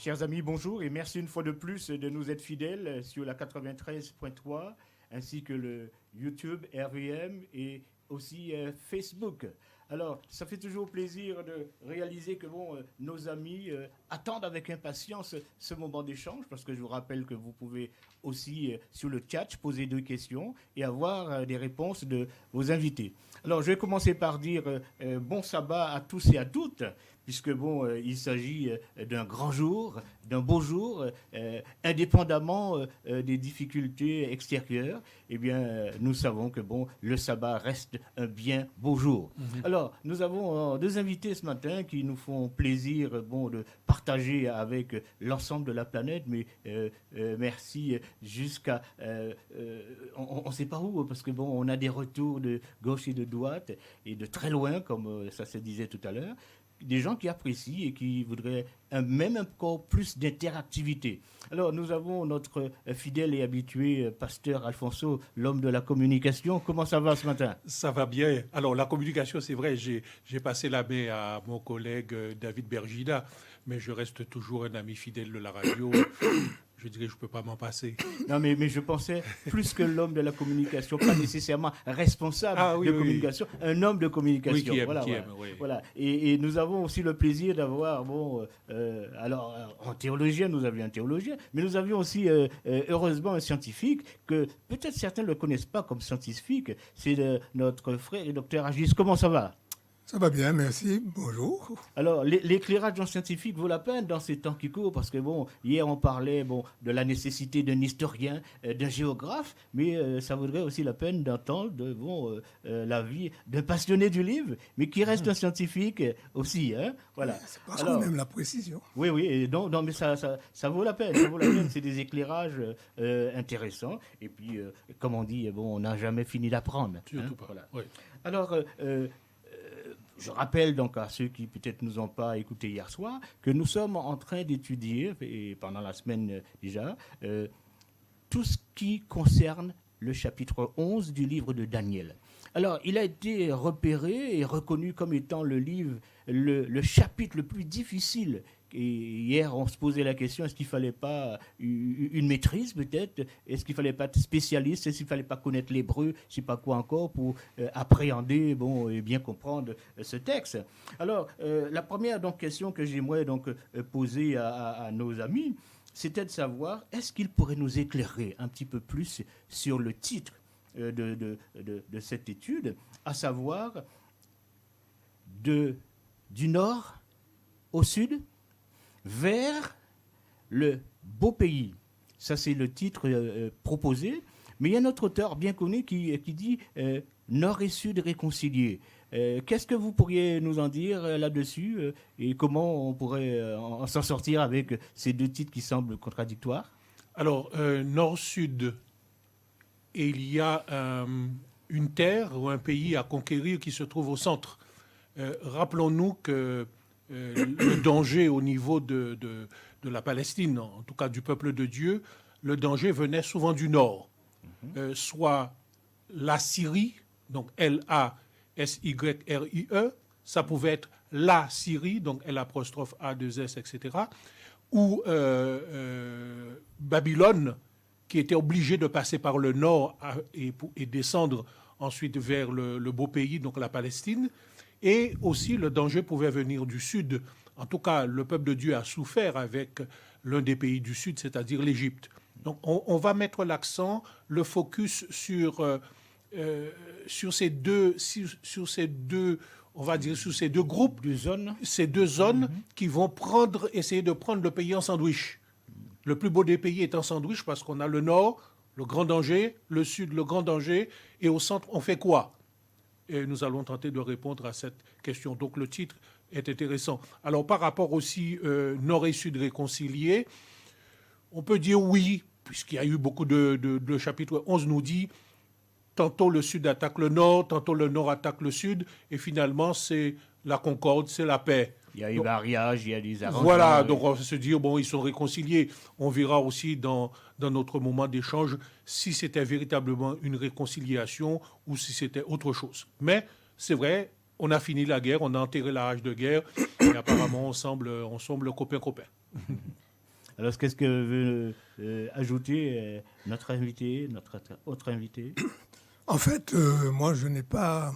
Chers amis, bonjour et merci une fois de plus de nous être fidèles sur la 93.3 ainsi que le YouTube, RVM et aussi Facebook. Alors, ça fait toujours plaisir de réaliser que nos amis attendent avec impatience ce moment d'échange parce que je vous rappelle que vous pouvez aussi sur le chat poser 2 questions et avoir des réponses de vos invités. Alors, je vais commencer par dire bon sabbat à tous et à toutes puisque il s'agit d'un grand jour, d'un beau jour, indépendamment des difficultés extérieures. Eh bien, nous savons que le sabbat reste un bien beau jour. Alors, nous avons 2 invités ce matin qui nous font plaisir de partager avec l'ensemble de la planète, mais merci jusqu'à on ne sait pas où parce que on a des retours de gauche et de droite et de très loin, comme ça se disait tout à l'heure. Des gens qui apprécient et qui voudraient même encore plus d'interactivité. Alors, nous avons notre fidèle et habitué pasteur Alfonso, l'homme de la communication. Comment ça va ce matin? Ça va bien. Alors, la communication, c'est vrai, j'ai passé la main à mon collègue David Bergida, mais je reste toujours un ami fidèle de la radio. Je dirais que je ne peux pas m'en passer. Non, mais je pensais plus que l'homme de la communication, pas nécessairement responsable de communication, un homme de communication. Oui, qui aime, oui. Voilà. Et nous avons aussi le plaisir d'avoir, alors en théologien, nous avions un théologien, mais nous avions aussi, heureusement, un scientifique que peut-être certains ne le connaissent pas comme scientifique. C'est notre frère et docteur Agis. Comment ça va? Ça va bien, merci. Bonjour. Alors, l'éclairage scientifique vaut la peine dans ces temps qui courent parce que, hier, on parlait de la nécessité d'un historien, d'un géographe, mais ça vaudrait aussi la peine d'entendre la vie d'un passionné du livre, mais qui reste un scientifique aussi. Hein, voilà. C'est parce qu'on aime la précision. Oui, et non, mais ça vaut la peine. Ça vaut la peine. C'est des éclairages intéressants. Et puis, comme on dit, on n'a jamais fini d'apprendre. Surtout pas. Voilà. Oui. Alors, je rappelle donc à ceux qui peut-être nous ont pas écoutés hier soir que nous sommes en train d'étudier, et pendant la semaine déjà, tout ce qui concerne le chapitre 11 du livre de Daniel. Alors, il a été repéré et reconnu comme étant le chapitre le plus difficile. Et hier, on se posait la question, est-ce qu'il ne fallait pas une maîtrise peut-être? Est-ce qu'il ne fallait pas être spécialiste? Est-ce qu'il ne fallait pas connaître l'hébreu? Je ne sais pas quoi encore pour appréhender et bien comprendre ce texte. Alors, la première question que j'aimerais poser à nos amis, c'était de savoir, est-ce qu'ils pourraient nous éclairer un petit peu plus sur le titre de cette étude, à savoir du nord au sud, vers le beau pays. Ça, c'est le titre proposé. Mais il y a un autre auteur bien connu qui dit Nord et Sud réconciliés. Qu'est-ce que vous pourriez nous en dire là-dessus et comment on pourrait s'en sortir avec ces 2 titres qui semblent contradictoires? Alors, Nord-Sud, et il y a une terre ou un pays à conquérir qui se trouve au centre. Rappelons-nous que le danger au niveau de la Palestine, en tout cas du peuple de Dieu, le danger venait souvent du nord. Soit la Syrie, donc L-A-S-Y-R-I-E, ça pouvait être la Syrie, donc L''A'-A'-S, etc., ou Babylone, qui était obligé de passer par le nord et descendre ensuite vers le beau pays, donc la Palestine. Et aussi, le danger pouvait venir du sud. En tout cas, le peuple de Dieu a souffert avec l'un des pays du sud, c'est-à-dire l'Égypte. Donc, on va mettre l'accent, le focus sur ces deux, on va dire, sur ces 2 groupes, ces 2 zones qui vont essayer de prendre le pays en sandwich. Le plus beau des pays est en sandwich parce qu'on a le nord, le grand danger, le sud, le grand danger, et au centre, on fait quoi? Et nous allons tenter de répondre à cette question. Donc le titre est intéressant. Alors par rapport aussi nord et sud réconciliés, on peut dire oui, puisqu'il y a eu beaucoup le chapitre 11 nous dit tantôt le sud attaque le nord, tantôt le nord attaque le sud, et finalement c'est la concorde, c'est la paix. Il y a des mariages, il y a des arrangements. Voilà, donc on va se dire, ils sont réconciliés. On verra aussi dans notre moment d'échange si c'était véritablement une réconciliation ou si c'était autre chose. Mais c'est vrai, on a fini la guerre, on a enterré la hache de guerre, et apparemment on semble copain-copain. Alors, qu'est-ce que veut ajouter notre invité, notre autre invité? En fait, moi, je n'ai pas,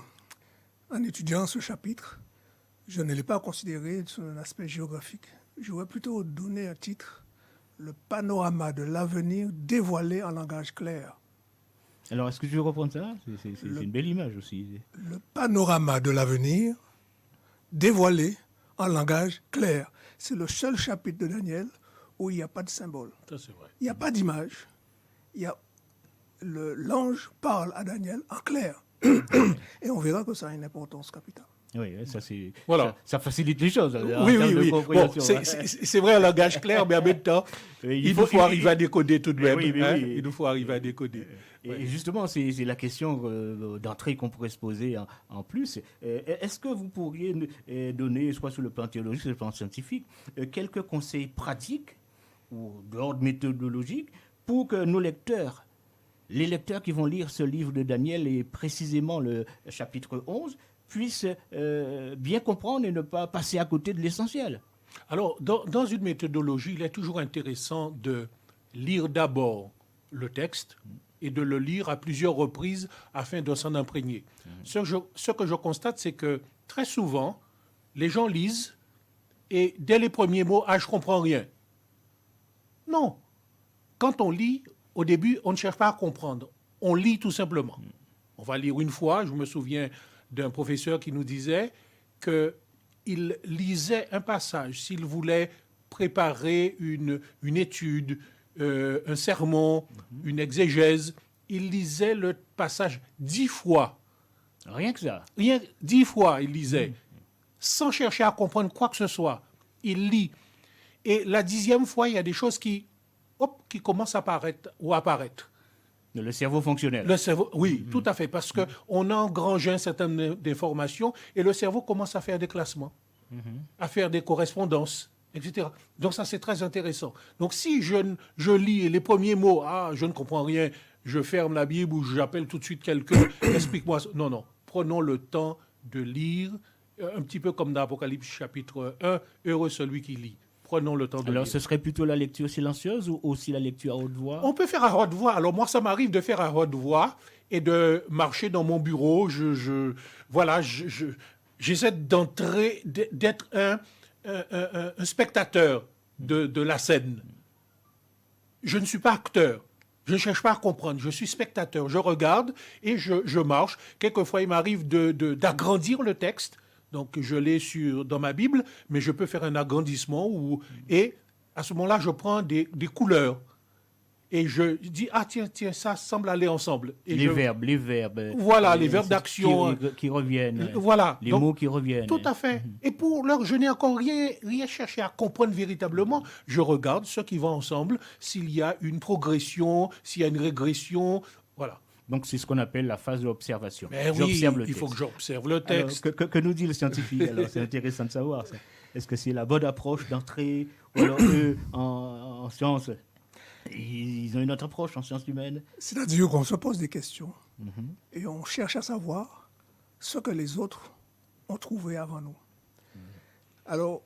en étudiant ce chapitre, je ne l'ai pas considéré sur un aspect géographique. J'aurais plutôt donné un titre, le panorama de l'avenir dévoilé en langage clair. Alors, est-ce que tu veux reprendre ça? C'est une belle image aussi. Le panorama de l'avenir dévoilé en langage clair. C'est le seul chapitre de Daniel où il n'y a pas de symbole. Ça, c'est vrai. Il n'y a pas d'image. L'ange parle à Daniel en clair. Et on verra que ça a une importance capitale. Oui, ça, c'est, Voilà. ça facilite les choses. Oui, oui, oui. Bon, c'est vrai un langage clair, mais en même temps, il nous faut arriver à décoder tout de même. Oui, hein. oui. Il nous faut arriver à décoder. Et justement, c'est la question d'entrée qu'on pourrait se poser en plus. Est-ce que vous pourriez donner, soit sur le plan théologique, sur le plan scientifique, quelques conseils pratiques ou d'ordre méthodologique pour que nos lecteurs, les lecteurs qui vont lire ce livre de Daniel et précisément le chapitre 11, puissent bien comprendre et ne pas passer à côté de l'essentiel? Alors, dans une méthodologie, il est toujours intéressant de lire d'abord le texte et de le lire à plusieurs reprises afin de s'en imprégner. Ce que je constate, c'est que très souvent, les gens lisent et dès les premiers mots, « Ah, je ne comprends rien ». Non. Quand on lit, au début, on ne cherche pas à comprendre. On lit tout simplement. On va lire une fois, je me souviens d'un professeur qui nous disait qu'il lisait un passage s'il voulait préparer une étude, un sermon, une exégèse. Il lisait le passage 10 fois. Rien que ça. 10 fois, il lisait, sans chercher à comprendre quoi que ce soit. Il lit. Et la 10e fois, il y a des choses qui commencent à apparaître. Le cerveau fonctionnel. Le cerveau, oui, tout à fait, parce qu'on a engrangé un certain nombre d'informations et le cerveau commence à faire des classements, à faire des correspondances, etc. Donc ça, c'est très intéressant. Donc si je lis les premiers mots, je ne comprends rien, je ferme la Bible ou j'appelle tout de suite quelqu'un, explique-moi. Non, prenons le temps de lire, un petit peu comme dans Apocalypse chapitre 1, heureux celui qui lit. Prenons le temps de lire. Alors, ce serait plutôt la lecture silencieuse ou aussi la lecture à haute voix? On peut faire à haute voix. Alors, moi, ça m'arrive de faire à haute voix et de marcher dans mon bureau. J'essaie d'entrer, d'être un spectateur de la scène. Je ne suis pas acteur. Je ne cherche pas à comprendre. Je suis spectateur. Je regarde et je marche. Quelquefois, il m'arrive d'agrandir le texte. Donc, je l'ai dans ma Bible, mais je peux faire un agrandissement et à ce moment-là, je prends des couleurs et je dis, tiens, ça semble aller ensemble. Et les verbes. Voilà, les verbes d'action. Qui reviennent. Voilà. Les mots qui reviennent. Tout à fait. Et pour l'heure, je n'ai encore rien cherché à comprendre véritablement. Je regarde ce qui va ensemble, s'il y a une progression, s'il y a une régression. Voilà. Donc, c'est ce qu'on appelle la phase d'observation. Mais oui, il faut que j'observe le texte. Alors, que nous dit le scientifique? Alors, c'est intéressant de savoir ça. Est-ce que c'est la bonne approche d'entrée? Ou alors, eux, en sciences, ils ont une autre approche en sciences humaines? C'est-à-dire qu'on se pose des questions et on cherche à savoir ce que les autres ont trouvé avant nous. Alors,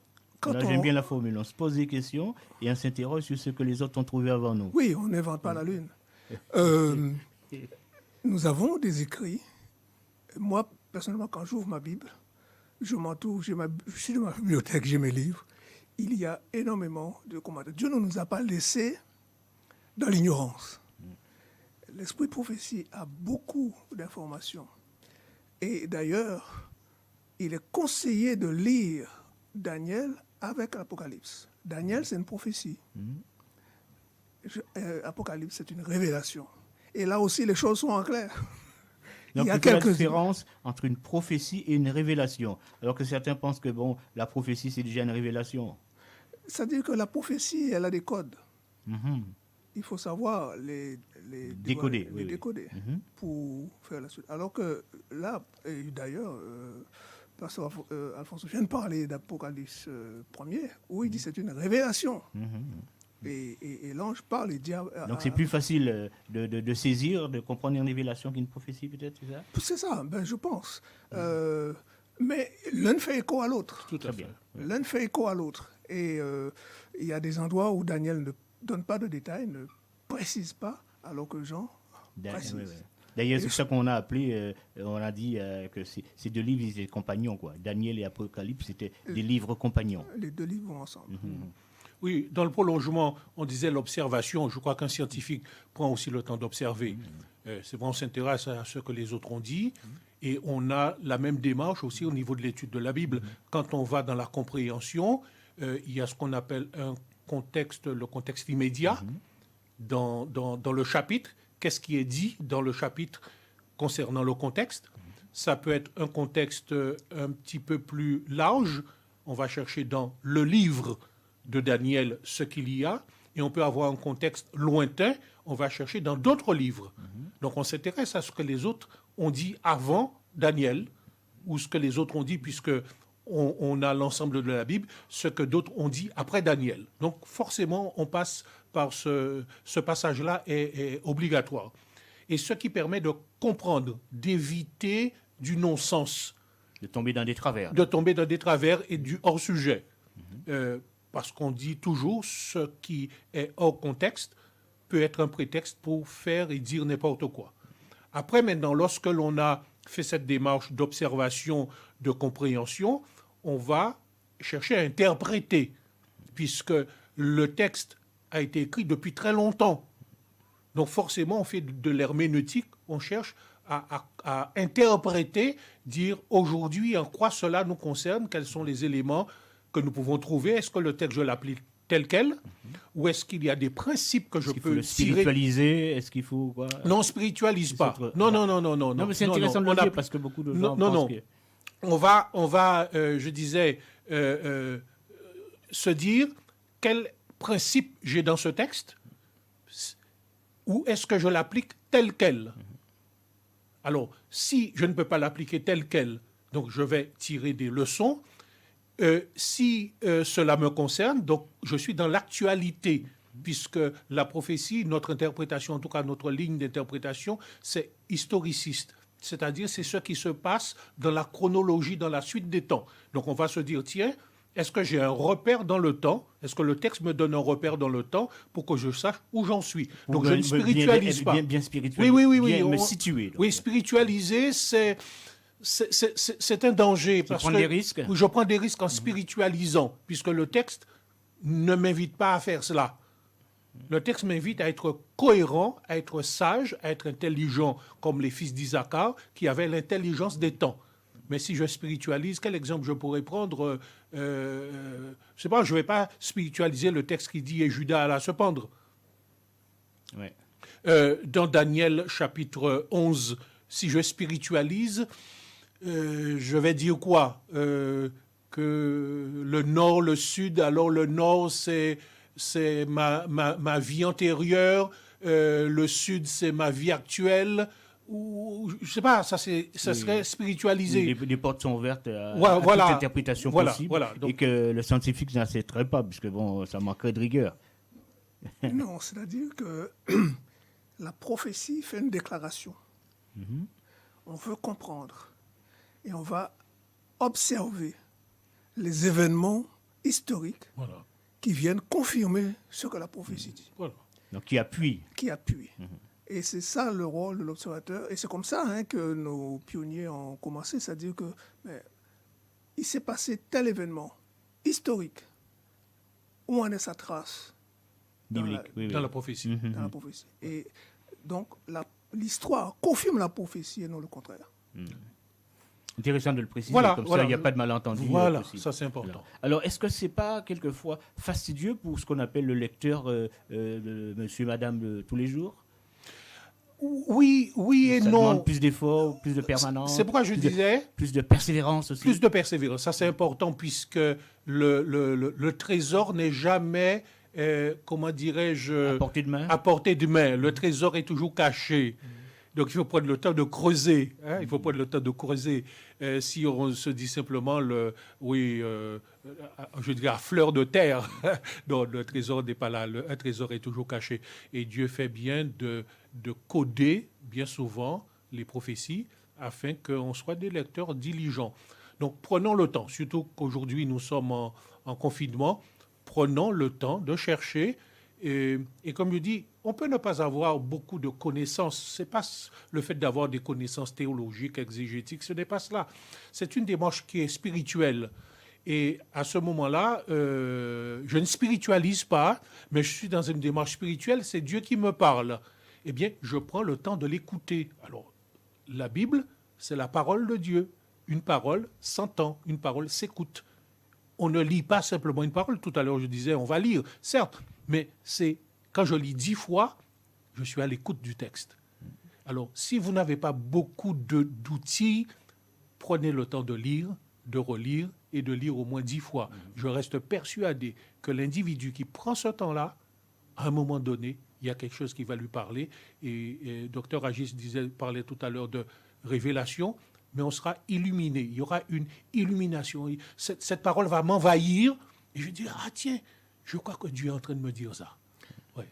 j'aime bien la formule. On se pose des questions et on s'interroge sur ce que les autres ont trouvé avant nous. Oui, on n'invente pas la Lune. Nous avons des écrits. Moi, personnellement, quand j'ouvre ma Bible, je m'entoure, je suis dans ma bibliothèque, j'ai mes livres. Il y a énormément de commentaires. Dieu ne nous a pas laissés dans l'ignorance. L'esprit de prophétie a beaucoup d'informations. Et d'ailleurs, il est conseillé de lire Daniel avec l'Apocalypse. Daniel, c'est une prophétie. Apocalypse, c'est une révélation. Et là aussi, les choses sont en clair. Donc, il y a la différence entre une prophétie et une révélation. Alors que certains pensent que la prophétie, c'est déjà une révélation. C'est-à-dire que la prophétie, elle a des codes. Il faut savoir les décoder, décoder pour faire la suite. Alors que là, et d'ailleurs, Pasteur Alphonse vient de parler d'Apocalypse 1er, où il dit que c'est une révélation. Et l'ange parle et dit... Donc c'est plus facile de saisir, de comprendre une révélation qu'une prophétie, peut-être, c'est ça? C'est ça, je pense. Mais l'un fait écho à l'autre. Tout à fait. L'un fait écho à l'autre. Et il y a des endroits où Daniel ne donne pas de détails, ne précise pas, alors que Jean précise. Oui, oui. D'ailleurs, c'est ça qu'on a appelé, on a dit que ces deux livres, ils étaient compagnons, quoi. Daniel et Apocalypse, c'était des livres compagnons. Les deux livres vont ensemble. Oui, dans le prolongement, on disait l'observation. Je crois qu'un scientifique prend aussi le temps d'observer. C'est vrai, on s'intéresse à ce que les autres ont dit. Et on a la même démarche aussi au niveau de l'étude de la Bible. Quand on va dans la compréhension, il y a ce qu'on appelle un contexte, le contexte immédiat dans le chapitre. Qu'est-ce qui est dit dans le chapitre concernant le contexte? Ça peut être un contexte un petit peu plus large. On va chercher dans le livre de Daniel ce qu'il y a, et on peut avoir un contexte lointain. On va chercher dans d'autres livres. Donc on s'intéresse à ce que les autres ont dit avant Daniel, ou ce que les autres ont dit, puisque on a l'ensemble de la Bible, ce que d'autres ont dit après Daniel. Donc forcément, on passe par ce passage-là est obligatoire. Et ce qui permet de comprendre, d'éviter du non-sens. De tomber dans des travers. De tomber dans des travers et du hors-sujet. Parce qu'on dit toujours, ce qui est hors contexte peut être un prétexte pour faire et dire n'importe quoi. Après, maintenant, lorsque l'on a fait cette démarche d'observation, de compréhension, on va chercher à interpréter, puisque le texte a été écrit depuis très longtemps. Donc forcément, on fait de l'herméneutique, on cherche à interpréter, dire aujourd'hui en quoi cela nous concerne, quels sont les éléments que nous pouvons trouver. Est-ce que le texte, je l'applique tel quel, ou est-ce qu'il y a des principes que je peux tirer? Spiritualiser, est-ce qu'il faut quoi? Non, spiritualise pas. Non. Non, mais c'est intéressant de le dire parce que beaucoup de gens pensent que... On va, je disais, se dire quel principe j'ai dans ce texte, ou est-ce que je l'applique tel quel. Alors, si je ne peux pas l'appliquer tel quel, donc je vais tirer des leçons. Si cela me concerne, donc je suis dans l'actualité, puisque la prophétie, notre interprétation, en tout cas notre ligne d'interprétation, c'est historiciste. C'est-à-dire, c'est ce qui se passe dans la chronologie, dans la suite des temps. Donc on va se dire, tiens, est-ce que j'ai un repère dans le temps? Est-ce que le texte me donne un repère dans le temps pour que je sache où j'en suis? Donc je ne spiritualise pas. Bien spiritualiser, oui. bien me situer. Donc. Oui, spiritualiser, c'est un danger. Parce que des risques. Je prends des risques en spiritualisant, puisque le texte ne m'invite pas à faire cela. Le texte m'invite à être cohérent, à être sage, à être intelligent, comme les fils d'Isaacar, qui avaient l'intelligence des temps. Mais si je spiritualise, quel exemple je pourrais prendre? Je sais pas, je ne vais pas spiritualiser le texte qui dit « Et Judas alla se pendre ». Ouais. Dans Daniel, chapitre 11, si je spiritualise, je vais dire quoi? Que le nord, le sud, alors le nord, c'est ma vie antérieure, le sud, c'est ma vie actuelle, ou je ne sais pas, ça serait spiritualisé. Les portes sont ouvertes à toute interprétation possible, donc, et que le scientifique n'accepterait pas, puisque bon, ça manquerait de rigueur. Non, c'est-à-dire que la prophétie fait une déclaration. On veut comprendre et on va observer les événements historiques qui viennent confirmer ce que la prophétie dit. Voilà. Donc qui appuie. Qui appuie. Et c'est ça le rôle de l'observateur. Et c'est comme ça que nos pionniers ont commencé, c'est-à-dire que il s'est passé tel événement historique. Où en est sa trace? Biblique, dans la prophétie. Dans la prophétie. Et donc l'histoire confirme la prophétie et non le contraire. Intéressant de le préciser, Voilà, comme ça il n'y a pas de malentendu. Voilà, possible. ça c'est important. Alors, est-ce que c'est pas quelquefois fastidieux pour ce qu'on appelle le lecteur de monsieur, madame de tous les jours? Oui et ça non. Demande plus d'efforts, plus de permanence. C'est pourquoi je disais... Plus de persévérance aussi. Plus de persévérance, ça c'est important, puisque le trésor n'est jamais, comment dirais-je... À portée de main. Le trésor est toujours caché. Donc il faut prendre le temps de creuser. Il faut prendre le temps de creuser. Si on se dit simplement, je dirais à fleur de terre, non, le trésor n'est pas là. Un trésor est toujours caché. Et Dieu fait bien de coder, bien souvent, les prophéties, afin qu'on soit des lecteurs diligents. Donc prenons le temps, surtout qu'aujourd'hui nous sommes en confinement. prenant le temps de chercher. Et comme je dis, on peut ne pas avoir beaucoup de connaissances. Ce n'est pas le fait d'avoir des connaissances théologiques, exégétiques, ce n'est pas cela. C'est une démarche qui est spirituelle. Et à ce moment-là, je ne spiritualise pas, mais je suis dans une démarche spirituelle, c'est Dieu qui me parle. Eh bien, je prends le temps de l'écouter. Alors, la Bible, c'est la parole de Dieu. Une parole s'entend, une parole s'écoute. On ne lit pas simplement une parole. Tout à l'heure, je disais, on va lire, certes, mais c'est quand je lis 10 fois, je suis à l'écoute du texte. Alors, si vous n'avez pas beaucoup d'outils, prenez le temps de lire, de relire et de lire au moins 10 fois. Je reste persuadé que l'individu qui prend ce temps-là, à un moment donné, il y a quelque chose qui va lui parler. Et Dr Agis parlait tout à l'heure de révélation, mais on sera illuminé. Il y aura une illumination. Cette parole va m'envahir et je vais dire, ah tiens, je crois que Dieu est en train de me dire ça. Ouais.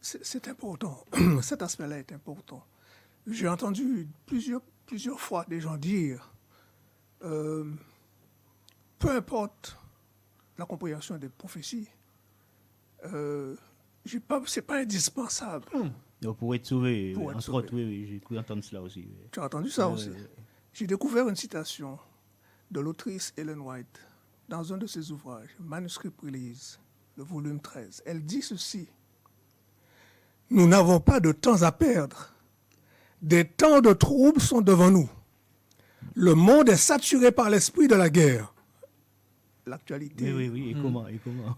C'est important. Cet aspect-là est important. J'ai entendu plusieurs fois des gens dire, peu importe la compréhension des prophéties, c'est pas indispensable. Donc, pour être sauvé, Pour être entre sauvé. autres, oui, j'ai cru entendre cela aussi. Oui. Tu as entendu ça aussi? J'ai découvert une citation de l'autrice Ellen White dans un de ses ouvrages, Manuscript Release, le volume 13. Elle dit ceci: « Nous n'avons pas de temps à perdre. Des temps de troubles sont devant nous. Le monde est saturé par l'esprit de la guerre. » L'actualité. Oui. Et comment?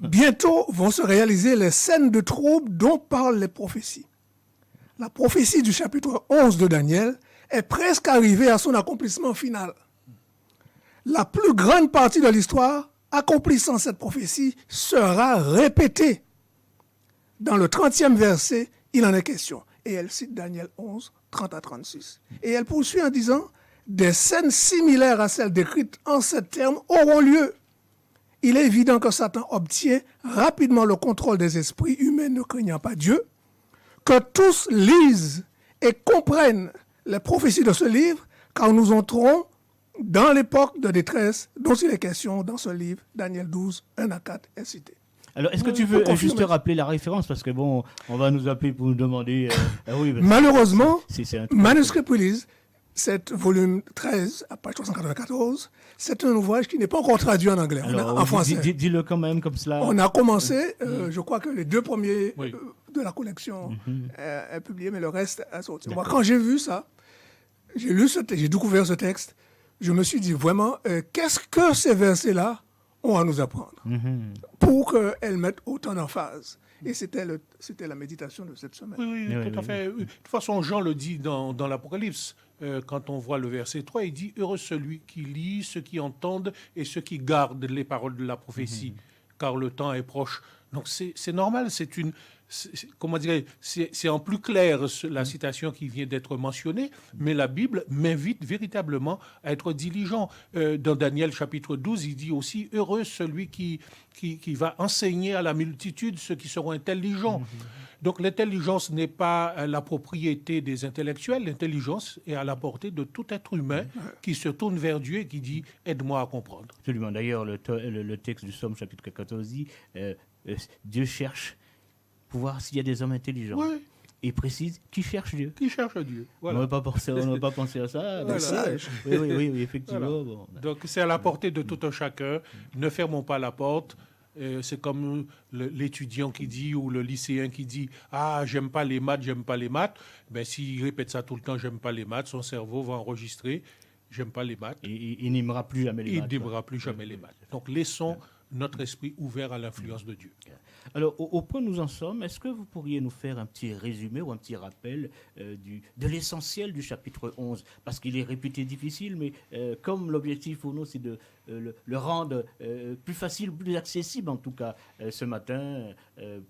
Bientôt vont se réaliser les scènes de troubles dont parlent les prophéties. La prophétie du chapitre 11 de Daniel est presque arrivée à son accomplissement final. La plus grande partie de l'histoire accomplissant cette prophétie sera répétée. Dans le 30e verset, il en est question. Et elle cite Daniel 11, 30 à 36. Et elle poursuit en disant, « Des scènes similaires à celles décrites en ces termes auront lieu. Il est évident que Satan obtient rapidement le contrôle des esprits humains ne craignant pas Dieu, que tous lisent et comprennent les prophéties de ce livre, car nous entrons dans l'époque de détresse dont il est question dans ce livre, Daniel 12, 1 à 4 est cité. » Alors, est-ce que tu veux juste rappeler la référence? Parce que bon, on va nous appeler pour nous demander... oui, malheureusement, c'est un Manuscript Release, c'est volume 13, à page 394, c'est un ouvrage qui n'est pas encore traduit en anglais, Alors, en français. Dis-le quand même comme cela. On a commencé, je crois que les 2 premiers Oui. de la collection est publié, mais le reste a sorti. Moi, quand j'ai vu ça, j'ai découvert ce texte, je me suis dit vraiment, qu'est-ce que ces versets-là ont à nous apprendre pour qu'elles mettent autant d'emphase. Et c'était la méditation de cette semaine. Oui, tout à fait. De toute façon, Jean le dit dans l'Apocalypse. Quand on voit le verset 3, il dit « Heureux celui qui lit, ceux qui entendent et ceux qui gardent les paroles de la prophétie, car le temps est proche. » Donc c'est normal, comment dirais, c'est en plus clair la citation qui vient d'être mentionnée, mais la Bible m'invite véritablement à être diligent. Dans Daniel chapitre 12, il dit aussi « Heureux celui qui va enseigner à la multitude ceux qui seront intelligents. » Donc l'intelligence n'est pas la propriété des intellectuels, l'intelligence est à la portée de tout être humain qui se tourne vers Dieu et qui dit « Aide-moi à comprendre ». Absolument. D'ailleurs, le texte du Somme chapitre 14 dit Dieu cherche pour voir s'il y a des hommes intelligents. Oui. Et précise qui cherche Dieu. Qui cherche Dieu. Voilà. On n'a pas pensé à ça. Voilà. Sages. Oui, effectivement. Voilà. Bon. Donc c'est à la portée de tout un chacun. Ne fermons pas la porte. C'est comme l'étudiant qui dit ou le lycéen qui dit « Ah, j'aime pas les maths, j'aime pas les maths ». Ben, s'il répète ça tout le temps, « J'aime pas les maths », son cerveau va enregistrer « J'aime pas les maths ». Et il n'aimera plus jamais les maths. Il n'aimera plus jamais les maths. Donc laissons notre esprit ouvert à l'influence de Dieu. Alors, au point où nous en sommes, est-ce que vous pourriez nous faire un petit résumé ou un petit rappel de l'essentiel du chapitre 11? Parce qu'il est réputé difficile, mais comme l'objectif pour nous, c'est de le rendre plus facile, plus accessible en tout cas ce matin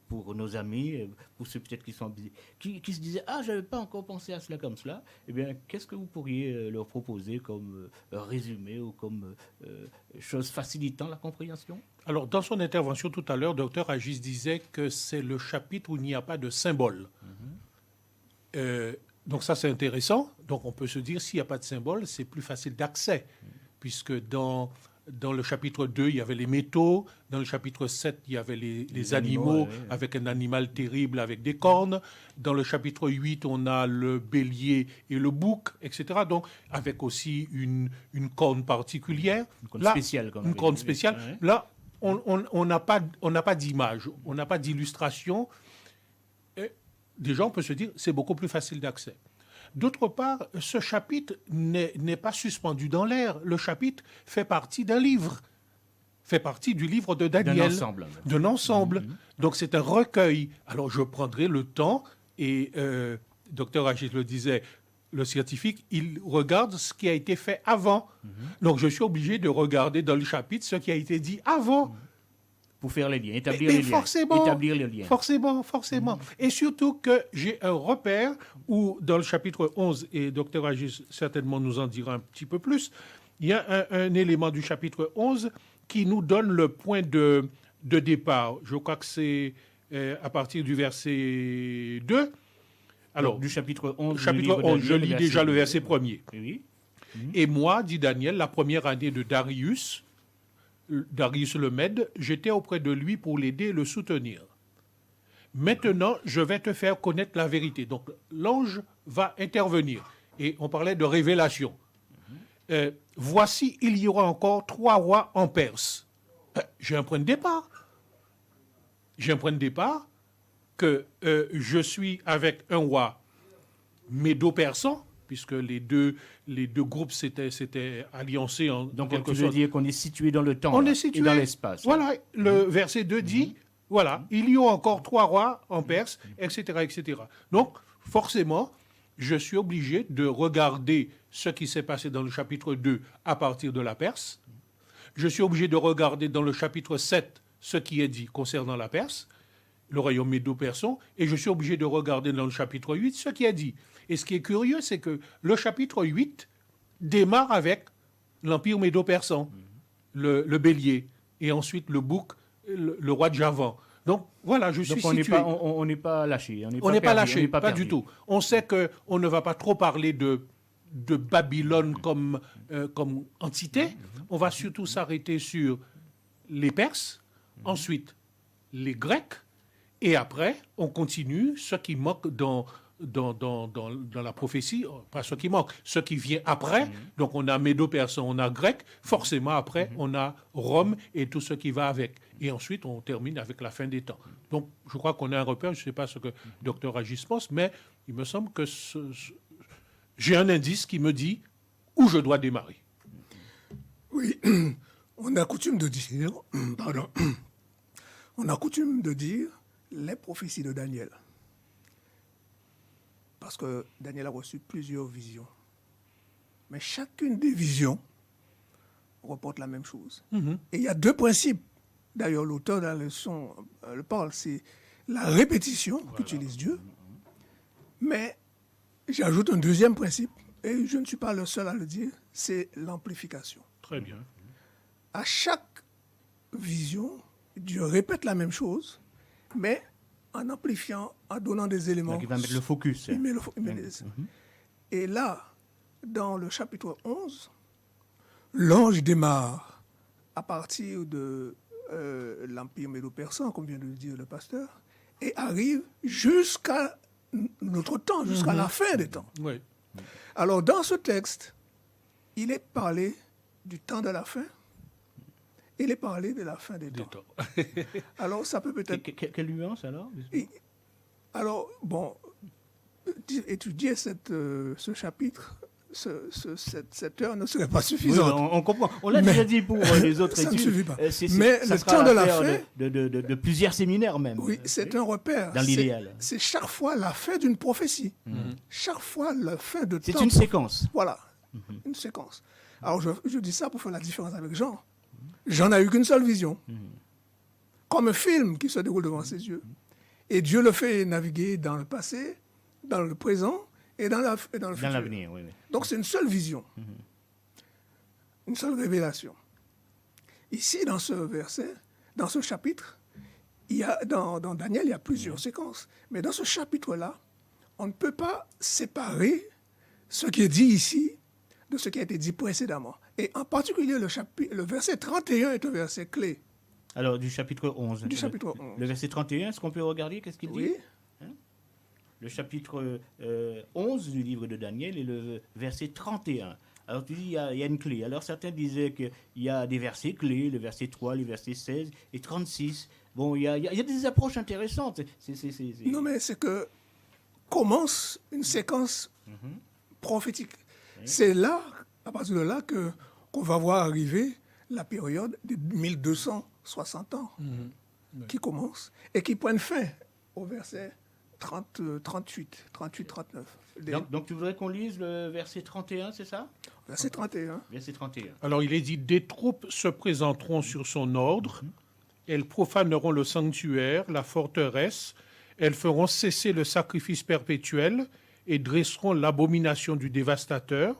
pour nos amis, pour ceux peut-être qui sont qui se disaient « Ah, je n'avais pas encore pensé à cela comme cela », eh bien, qu'est-ce que vous pourriez leur proposer comme résumé ou comme chose facilitant la compréhension? Alors, dans son intervention tout à l'heure, Dr Agis disait que c'est le chapitre où il n'y a pas de symbole. Donc ça, c'est intéressant. Donc on peut se dire, s'il n'y a pas de symbole, c'est plus facile d'accès, puisque dans Dans le chapitre 2, il y avait les métaux. Dans le chapitre 7, il y avait les animaux, ouais. avec un animal terrible avec des cornes. Dans le chapitre 8, on a le bélier et le bouc, etc. Donc, avec aussi une corne particulière. Une corne Là, spéciale, comme on Une avait corne dit. spéciale. Ouais. Là, on n'a pas d'image, on n'a pas d'illustration. Et déjà, on peut se dire c'est beaucoup plus facile d'accès. D'autre part, ce chapitre n'est pas suspendu dans l'air. Le chapitre fait partie d'un livre, fait partie du livre de Daniel. D'un ensemble, en fait. D'un ensemble. Donc c'est un recueil. Alors je prendrai le temps, et Dr Agis le disait, le scientifique, il regarde ce qui a été fait avant. Donc je suis obligé de regarder dans le chapitre ce qui a été dit avant. Pour faire les liens, établir Mais les liens. forcément, Établir les liens. Forcément. Et surtout que j'ai un repère où, dans le chapitre 11, et Dr Agis certainement nous en dira un petit peu plus, il y a un élément du chapitre 11 qui nous donne le point de départ. Je crois que c'est à partir du verset 2. Alors, Donc, du chapitre 11. chapitre 11, je lis déjà le verset 1er. Oui. Et moi, dit Daniel, la première année de Darius le Mède, j'étais auprès de lui pour l'aider et le soutenir. Maintenant, je vais te faire connaître la vérité. Donc, l'ange va intervenir. Et on parlait de révélation. Voici, il y aura encore 3 rois en Perse. J'ai un point de départ. J'ai un point de départ que je suis avec un roi médo-persan, puisque les deux groupes s'étaient alliancés en Donc, quelque tu veux sorte. dire qu'on est situé dans le temps On là, est situé et dans l'espace. Voilà, le verset 2 dit, voilà, il y a encore 3 rois en Perse, etc., etc. Donc, forcément, je suis obligé de regarder ce qui s'est passé dans le chapitre 2 à partir de la Perse. Je suis obligé de regarder dans le chapitre 7 ce qui est dit concernant la Perse, le royaume médo-persan, et je suis obligé de regarder dans le chapitre 8 ce qui est dit. Et ce qui est curieux, c'est que le chapitre 8 démarre avec l'empire médo-persan, le bélier, et ensuite le bouc, le roi de Javan. Donc voilà, je suis Donc, situé. on n'est pas lâché. On n'est pas perdu, lâché, on n'est pas perdu. du tout. On sait qu'on ne va pas trop parler de Babylone comme entité. On va surtout s'arrêter sur les Perses, ensuite les Grecs, et après, on continue ce qui manque dans la prophétie, pas ce qui manque, ce qui vient après. Donc on a Médo-Persan, on a Grec, forcément après on a Rome et tout ce qui va avec. Et ensuite on termine avec la fin des temps. Donc je crois qu'on a un repère, je ne sais pas ce que Dr Agis pense, mais il me semble que j'ai un indice qui me dit où je dois démarrer. Oui, on a coutume de dire, pardon, on a coutume de dire les prophéties de Daniel. Parce que Daniel a reçu plusieurs visions. Mais chacune des visions reporte la même chose. Et il y a 2 principes. D'ailleurs, l'auteur de la leçon le parle, c'est la répétition qu'utilise Dieu. Mais j'ajoute un 2e principe, et je ne suis pas le seul à le dire, c'est l'amplification. Très bien. À chaque vision, Dieu répète la même chose, mais en amplifiant, en donnant des éléments. Donc, il va mettre le focus. Il met les- Et là, dans le chapitre 11, l'ange démarre à partir de l'Empire médo-persan, comme vient de le dire le pasteur, et arrive jusqu'à notre temps, jusqu'à la fin des temps. Oui. Alors, dans ce texte, il est parlé du temps de la fin, il est parlé de la fin des Des temps. temps. Alors, ça peut peut-être... Quelle nuance alors? Alors, bon, étudier ce chapitre, cette heure ne serait pas Oui, suffisante. on comprend. On l'a Mais déjà dit pour les autres ça ne études. suffit pas. Mais le temps de la fin... de plusieurs séminaires même. Oui, c'est un repère. Dans l'idéal. C'est chaque fois la fin d'une prophétie. Chaque fois la fin de temps. C'est une séquence. Voilà, une séquence. Alors, je dis ça pour faire la différence avec Jean. Jean n'a eu qu'une seule vision. Comme un film qui se déroule devant ses yeux. Et Dieu le fait naviguer dans le passé, dans le présent et dans le futur. Dans l'avenir, oui. Donc, c'est une seule vision. Une seule révélation. Ici, dans ce verset, dans ce chapitre, dans Daniel, il y a plusieurs séquences. Mais dans ce chapitre-là, on ne peut pas séparer ce qui est dit ici de ce qui a été dit précédemment. Et en particulier, le verset 31 est un verset clé. Alors, du chapitre 11. Du chapitre 11. Le verset 31, est-ce qu'on peut regarder? Qu'est-ce qu'il Oui. dit? Le chapitre 11 du livre de Daniel et le verset 31. Alors, tu dis, il y a une clé. Alors, certains disaient qu'il y a des versets clés, le verset 3, le verset 16 et 36. Bon, il y a des approches intéressantes. Non, mais c'est que commence une séquence prophétique. C'est là, à partir de là, qu'on va voir arriver la période de 1260 ans qui commence et qui prennent fin au verset 38, 39. Donc, tu voudrais qu'on lise le verset 31, c'est ça? Verset 31. Verset 31. Alors il est dit, des troupes se présenteront sur son ordre, elles profaneront le sanctuaire, la forteresse, elles feront cesser le sacrifice perpétuel et dresseront l'abomination du dévastateur.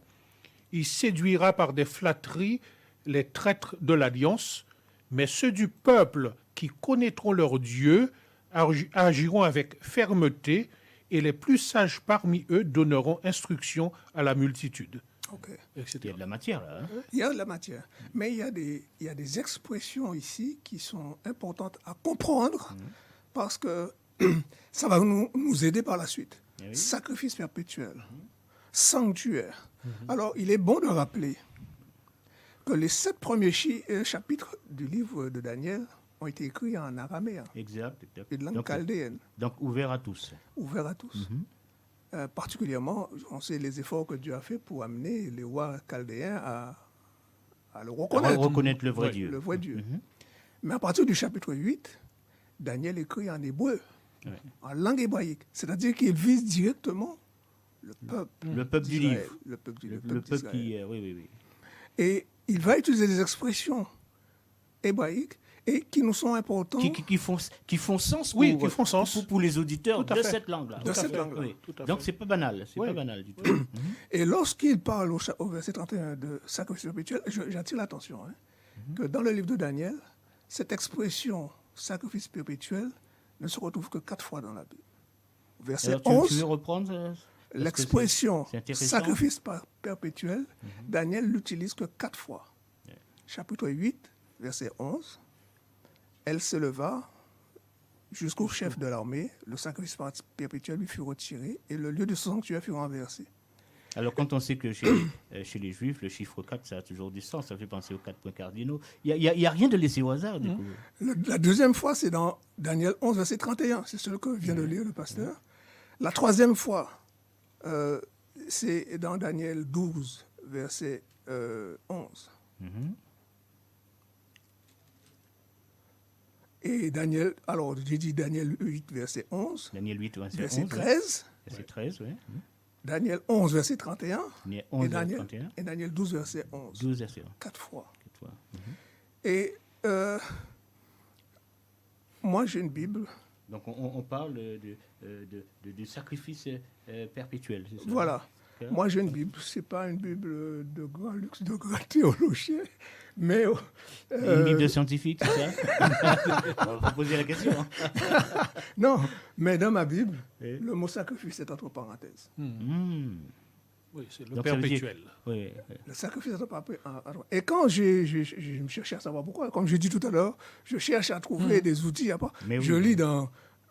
Il séduira par des flatteries les traîtres de l'alliance, mais ceux du peuple qui connaîtront leur Dieu agiront avec fermeté et les plus sages parmi eux donneront instruction à la multitude. OK. Etc. Il y a de la matière, là. Hein? Il y a de la matière. Mais il y a des expressions ici qui sont importantes à comprendre parce que ça va nous aider par la suite. Oui. Sacrifice perpétuel, sanctuaire. Alors, il est bon de rappeler que les 7 premiers chapitres du livre de Daniel ont été écrits en araméen Exact. et de langue chaldéenne, Donc, ouvert à tous. ouvert à tous. Particulièrement, on sait les efforts que Dieu a fait pour amener les rois chaldéens à le reconnaître. Reconnaître le vrai Oui, Dieu. Le vrai Dieu. Mais à partir du chapitre 8, Daniel écrit en hébreu, en langue hébraïque. C'est-à-dire qu'il vise directement le peuple. Le peuple du d'Israël, livre. Le peuple, Le peuple peuple d'Israël. oui. Et il va utiliser des expressions hébraïques et qui nous sont importantes. Qui font sens pour, Oui, qui font sens. pour les auditeurs Tout à de fait. cette langue-là. De cette langue-là. Oui. Tout à Donc, fait. c'est pas banal. C'est Oui. pas banal du tout. Et lorsqu'il parle au verset 31 de sacrifice perpétuel, j'attire l'attention que dans le livre de Daniel, cette expression sacrifice perpétuel ne se retrouve que 4 fois dans la Bible. Verset Alors, 11, tu veux reprendre parce que l'expression c'est intéressant. sacrifice perpétuel, Daniel l'utilise que 4 fois. Chapitre 8, verset 11, elle se leva jusqu'au chef de l'armée, le sacrifice perpétuel lui fut retiré et le lieu de son sanctuaire fut renversé. Alors, quand on sait que chez les Juifs, le chiffre 4, ça a toujours du sens, ça fait penser aux 4 points cardinaux. Il n'y a rien de laissé au hasard, du coup. La deuxième fois, c'est dans Daniel 11, verset 31. C'est ce que vient de lire le pasteur. La troisième fois, c'est dans Daniel 12, verset 11. Et Daniel, alors j'ai dit Daniel 8, verset 11. Daniel 8, verset Verset 11. 13. Verset 13, oui. Daniel 11, verset 31. Daniel 11, Et verset 31. Daniel 12, verset 11. 12, verset 1. 4 fois. 4 fois. Et moi, j'ai une Bible. Donc, on parle de sacrifice perpétuel, c'est ça? Voilà. Ok. Moi, j'ai une Bible. Ce n'est pas une Bible de grand luxe, de grand théologien, mais... Une Bible de scientifique, c'est ça? On va poser la question. Non, mais dans ma Bible, Oui. le mot sacrifice est entre parenthèses. Oui, c'est le Donc, ça veut dire- perpétuel. Oui. Le sacrifice est entre parenthèses. Et quand je me cherchais à savoir pourquoi, comme je dis tout à l'heure, je cherche à trouver des outils. Mais oui. Je lis dans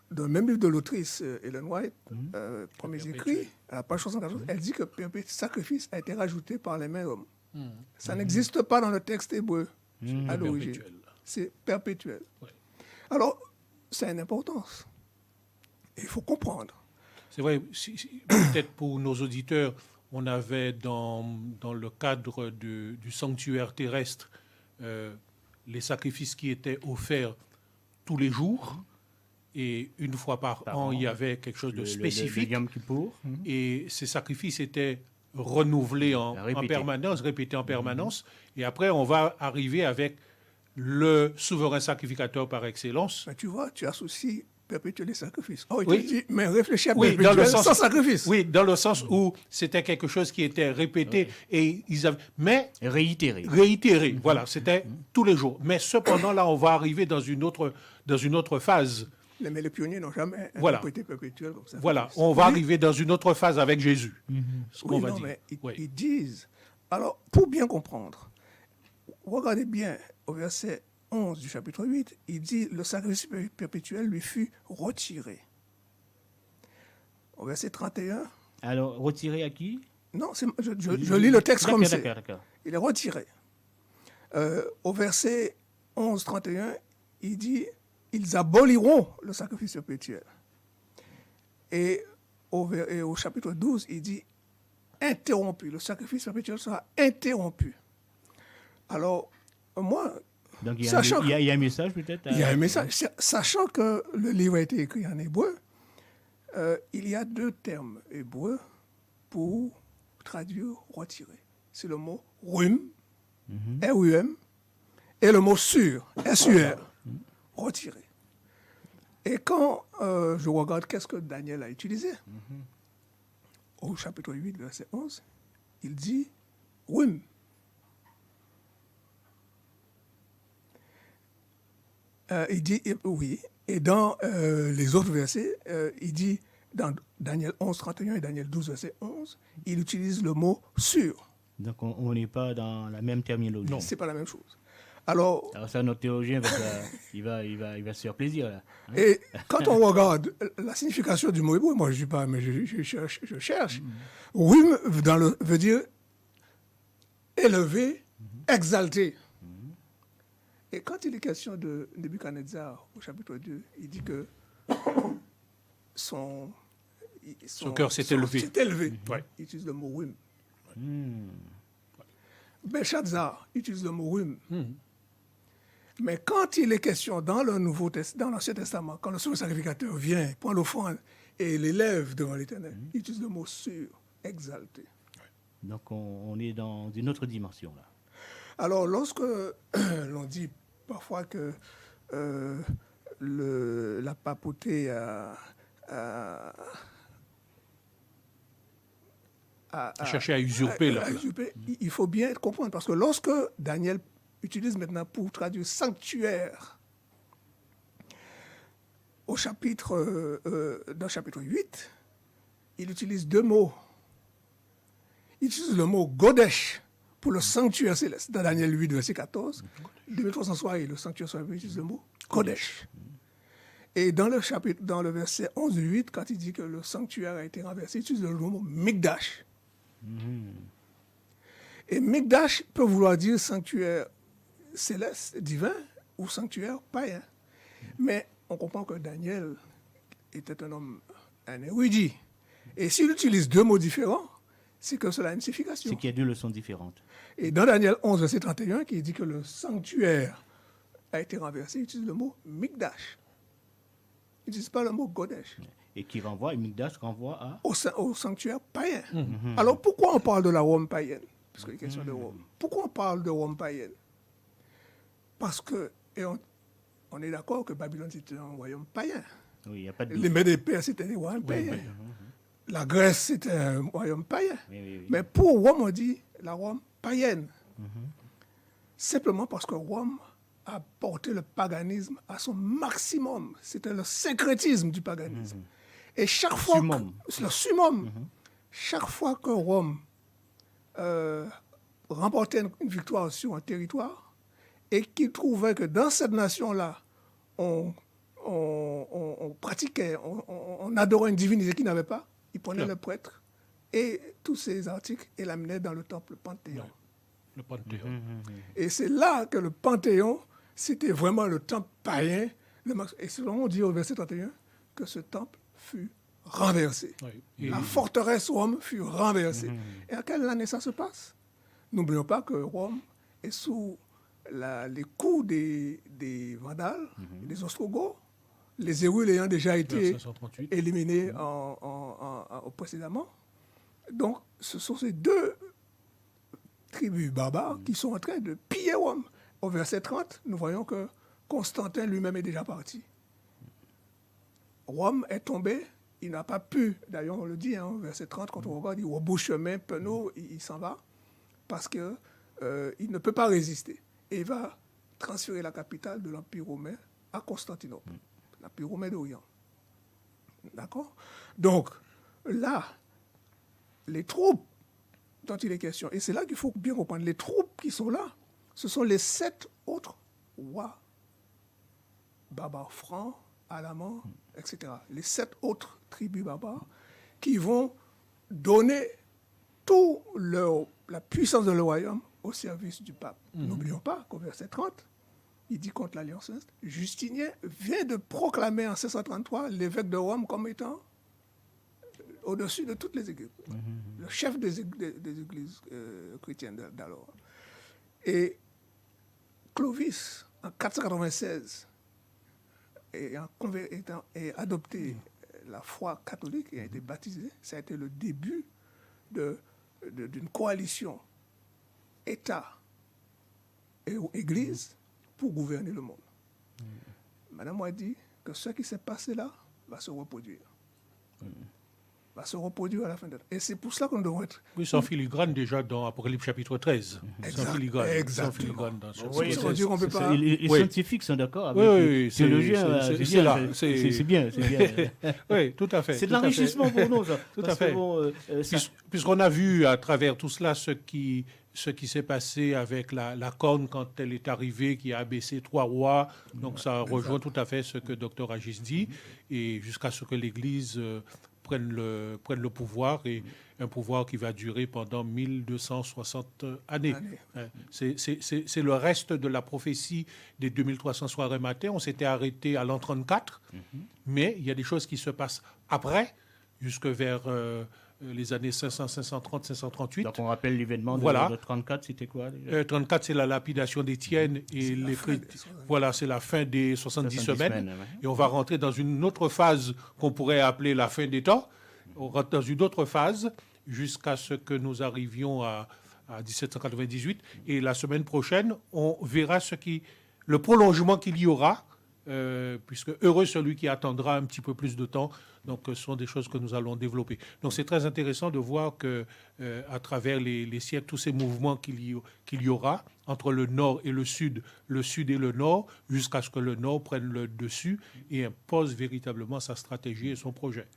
le même livre de l'autrice Ellen White, Premiers écrits, à la page 74, elle dit que sacrifice a été rajouté par les mains d'hommes. Ça n'existe pas dans le texte hébreu à l'origine. Perpétuel. C'est perpétuel. Ouais. Alors, ça a une importance. Et il faut comprendre. C'est vrai, peut-être pour nos auditeurs, on avait dans le cadre du sanctuaire terrestre les sacrifices qui étaient offerts tous les jours. Et une fois par an, il y avait quelque chose de spécifique. Le Yom Kippour. Et ces sacrifices étaient renouvelés en Répétés. permanence, répétés en permanence. Et après, on va arriver avec le souverain sacrificateur par excellence. Mais tu vois, tu associes perpétuel et sacrifice. Oh, il Oui. te dit, mais réfléchis à Oui, perpétuel dans le sens- sans sacrifice. Oui, dans le sens où c'était quelque chose qui était répété et ils avaient, mais Réitéré. réitéré. Voilà, c'était tous les jours. Mais cependant, là, on va arriver dans une autre phase. Mais les pionniers n'ont jamais Voilà. interprété perpétuel comme ça. Voilà, on va arriver dans une autre phase avec Jésus. Ce qu'on Oui, va non, dire. mais Oui. ils disent Alors, pour bien comprendre, regardez bien au verset 11 du chapitre 8, il dit « Le sacrifice perpétuel lui fut retiré ». Au verset 31, Alors, retiré à qui? non, je lis le texte comme c'est. D'accord. Il est retiré. Au verset 11, 31, il dit « Ils aboliront le sacrifice perpétuel ». Et au chapitre 12, il dit « Interrompu ». Le sacrifice perpétuel sera interrompu. Alors, moi, Donc, il y a un message peut-être? Il y a un message. Sachant que le livre a été écrit en hébreu, il y a 2 termes hébreux pour traduire retirer. C'est le mot rum, R-U-M, et le mot sur, S-U-R, retirer. Et quand je regarde qu'est-ce que Daniel a utilisé, au chapitre 8, verset 11, il dit rum. Il dit, oui, et dans les autres versets, il dit, dans Daniel 11, 31 et Daniel 12, verset 11, il utilise le mot « sur ». Donc, on n'est pas dans la même terminologie. Non, ce n'est pas la même chose. Alors ça, notre théologien, il va se faire plaisir, là. Hein? Et quand on regarde la signification du mot hébreu, moi je ne dis pas, mais je cherche. Rum veut dire élevé, exalté. Et quand il est question de Nebuchadnezzar, au chapitre 2, il dit que son cœur s'est élevé. S'est élevé. Ouais. Il utilise le mot rum. Belshazzar utilise le mot rum. Mais quand il est question dans l'Ancien Testament, quand le sauveur sacrificateur vient, prend l'offrande et l'élève devant l'Éternel, il utilise le mot sur, exalté. Donc on est dans une autre dimension là. Alors lorsque l'on dit parfois que la papauté a cherché à usurper là. Il faut bien comprendre, parce que lorsque Daniel utilise maintenant pour traduire sanctuaire dans le chapitre 8, il utilise 2 mots. Il utilise le mot Godesh pour le sanctuaire céleste. Dans Daniel 8, verset 14, 2300 soirées, le sanctuaire céleste utilise le mot Kodesh. Et dans le verset 11 du 8, quand il dit que le sanctuaire a été renversé, il utilise le mot Mikdash. Et Mikdash peut vouloir dire sanctuaire céleste, divin, ou sanctuaire païen. Mais on comprend que Daniel était un érudit. Et s'il utilise 2 mots différents, c'est que cela a une signification. C'est qu'il y a 2 leçons différentes. Et dans Daniel 11, verset 31, qui dit que le sanctuaire a été renversé, il utilise le mot Mikdash. Il n'utilise pas le mot Godesh. Et qui renvoie, Mikdash renvoie à... Au sanctuaire païen. Alors pourquoi on parle de la Rome païenne? Parce qu'il est question de Rome. Pourquoi on parle de Rome païenne? Parce que, et on est d'accord que Babylone c'était un royaume païen. Oui, il n'y a pas de... Les Mèdes et Perses c'était des royaumes païens. La Grèce c'était un royaume païen. Oui. Mais pour Rome, on dit la Rome païenne. Simplement parce que Rome a porté le paganisme à son maximum. C'était le syncrétisme du paganisme. Et chaque fois... Le summum. Chaque fois que Rome remportait une victoire sur un territoire, et qu'il trouvait que dans cette nation-là, on pratiquait, on adorait une divinité qu'il n'avait pas, il prenait le prêtre et tous ces articles et l'amenait dans le temple Panthéon. Le Panthéon. Et c'est là que le Panthéon, c'était vraiment le temple païen. Et selon on dit au verset 31 que ce temple fut renversé. Oui. La forteresse Rome fut renversée. Et à quelle année ça se passe? N'oublions pas que Rome est sous les coups des Vandales, des Ostrogoths, les Hérules ayant déjà été éliminés précédemment. Donc, ce sont ces 2 tribus barbares qui sont en train de piller Rome. Au verset 30, nous voyons que Constantin lui-même est déjà parti. Rome est tombé, il n'a pas pu, d'ailleurs on le dit, au verset 30, quand on regarde, il au bout chemin, penaud, il s'en va, parce qu'il ne peut pas résister. Et il va transférer la capitale de l'Empire romain à Constantinople, l'Empire romain d'Orient. D'accord? Donc, là, les troupes dont il est question. Et c'est là qu'il faut bien comprendre. Les troupes qui sont là, ce sont les 7 autres rois, barbares francs, alamans, etc. Les 7 autres tribus barbares qui vont donner toute la puissance de leur royaume au service du pape. N'oublions pas qu'au verset 30, il dit contre l'Alliance Sainte, Justinien vient de proclamer en 1633 l'évêque de Rome comme étant au-dessus de toutes les églises, le chef des églises chrétiennes d'alors. Et Clovis, en 496, ayant adopté la foi catholique et a été baptisé, ça a été le début d'une coalition État et Église pour gouverner le monde. Madame a dit que ce qui s'est passé là va se reproduire. Va se reproduire à la fin de temps. Et c'est pour cela qu'on devrait être... Oui, sans filigrane déjà dans Apocalypse chapitre 13. Sans filigrane. Exactement. Sans filigrane dans Oui, ça veut dire qu'on peut pas... Les scientifiques sont d'accord avec Oui, les théologiens. C'est bien. Oui, tout à fait. C'est de l'enrichissement pour nous, ça. Tout à fait. Puisqu'on a vu à travers tout cela ce qui s'est passé avec la corne quand elle est arrivée, qui a abaissé 3 rois. Donc ça rejoint tout à fait ce que Dr Agis dit, et jusqu'à ce que l'Église prenne le pouvoir, et un pouvoir qui va durer pendant 1260 années. C'est le reste de la prophétie des 2300 soirées matin. On s'était arrêté à l'an 34, mais il y a des choses qui se passent après, jusque vers... les années 500, 530, 538. Donc on rappelle l'événement voilà. de 34, c'était quoi déjà 34, c'est la lapidation d'Étienne et voilà, c'est la fin des 70 semaines. Et on va rentrer dans une autre phase qu'on pourrait appeler la fin des temps. On rentre dans une autre phase jusqu'à ce que nous arrivions à 1798. Et la semaine prochaine, on verra le prolongement qu'il y aura, puisque heureux celui qui attendra un petit peu plus de temps. Donc, ce sont des choses que nous allons développer. Donc, c'est très intéressant de voir que, à travers les siècles, tous ces mouvements qu'il y aura entre le nord et le sud et le nord, jusqu'à ce que le nord prenne le dessus et impose véritablement sa stratégie et son projet.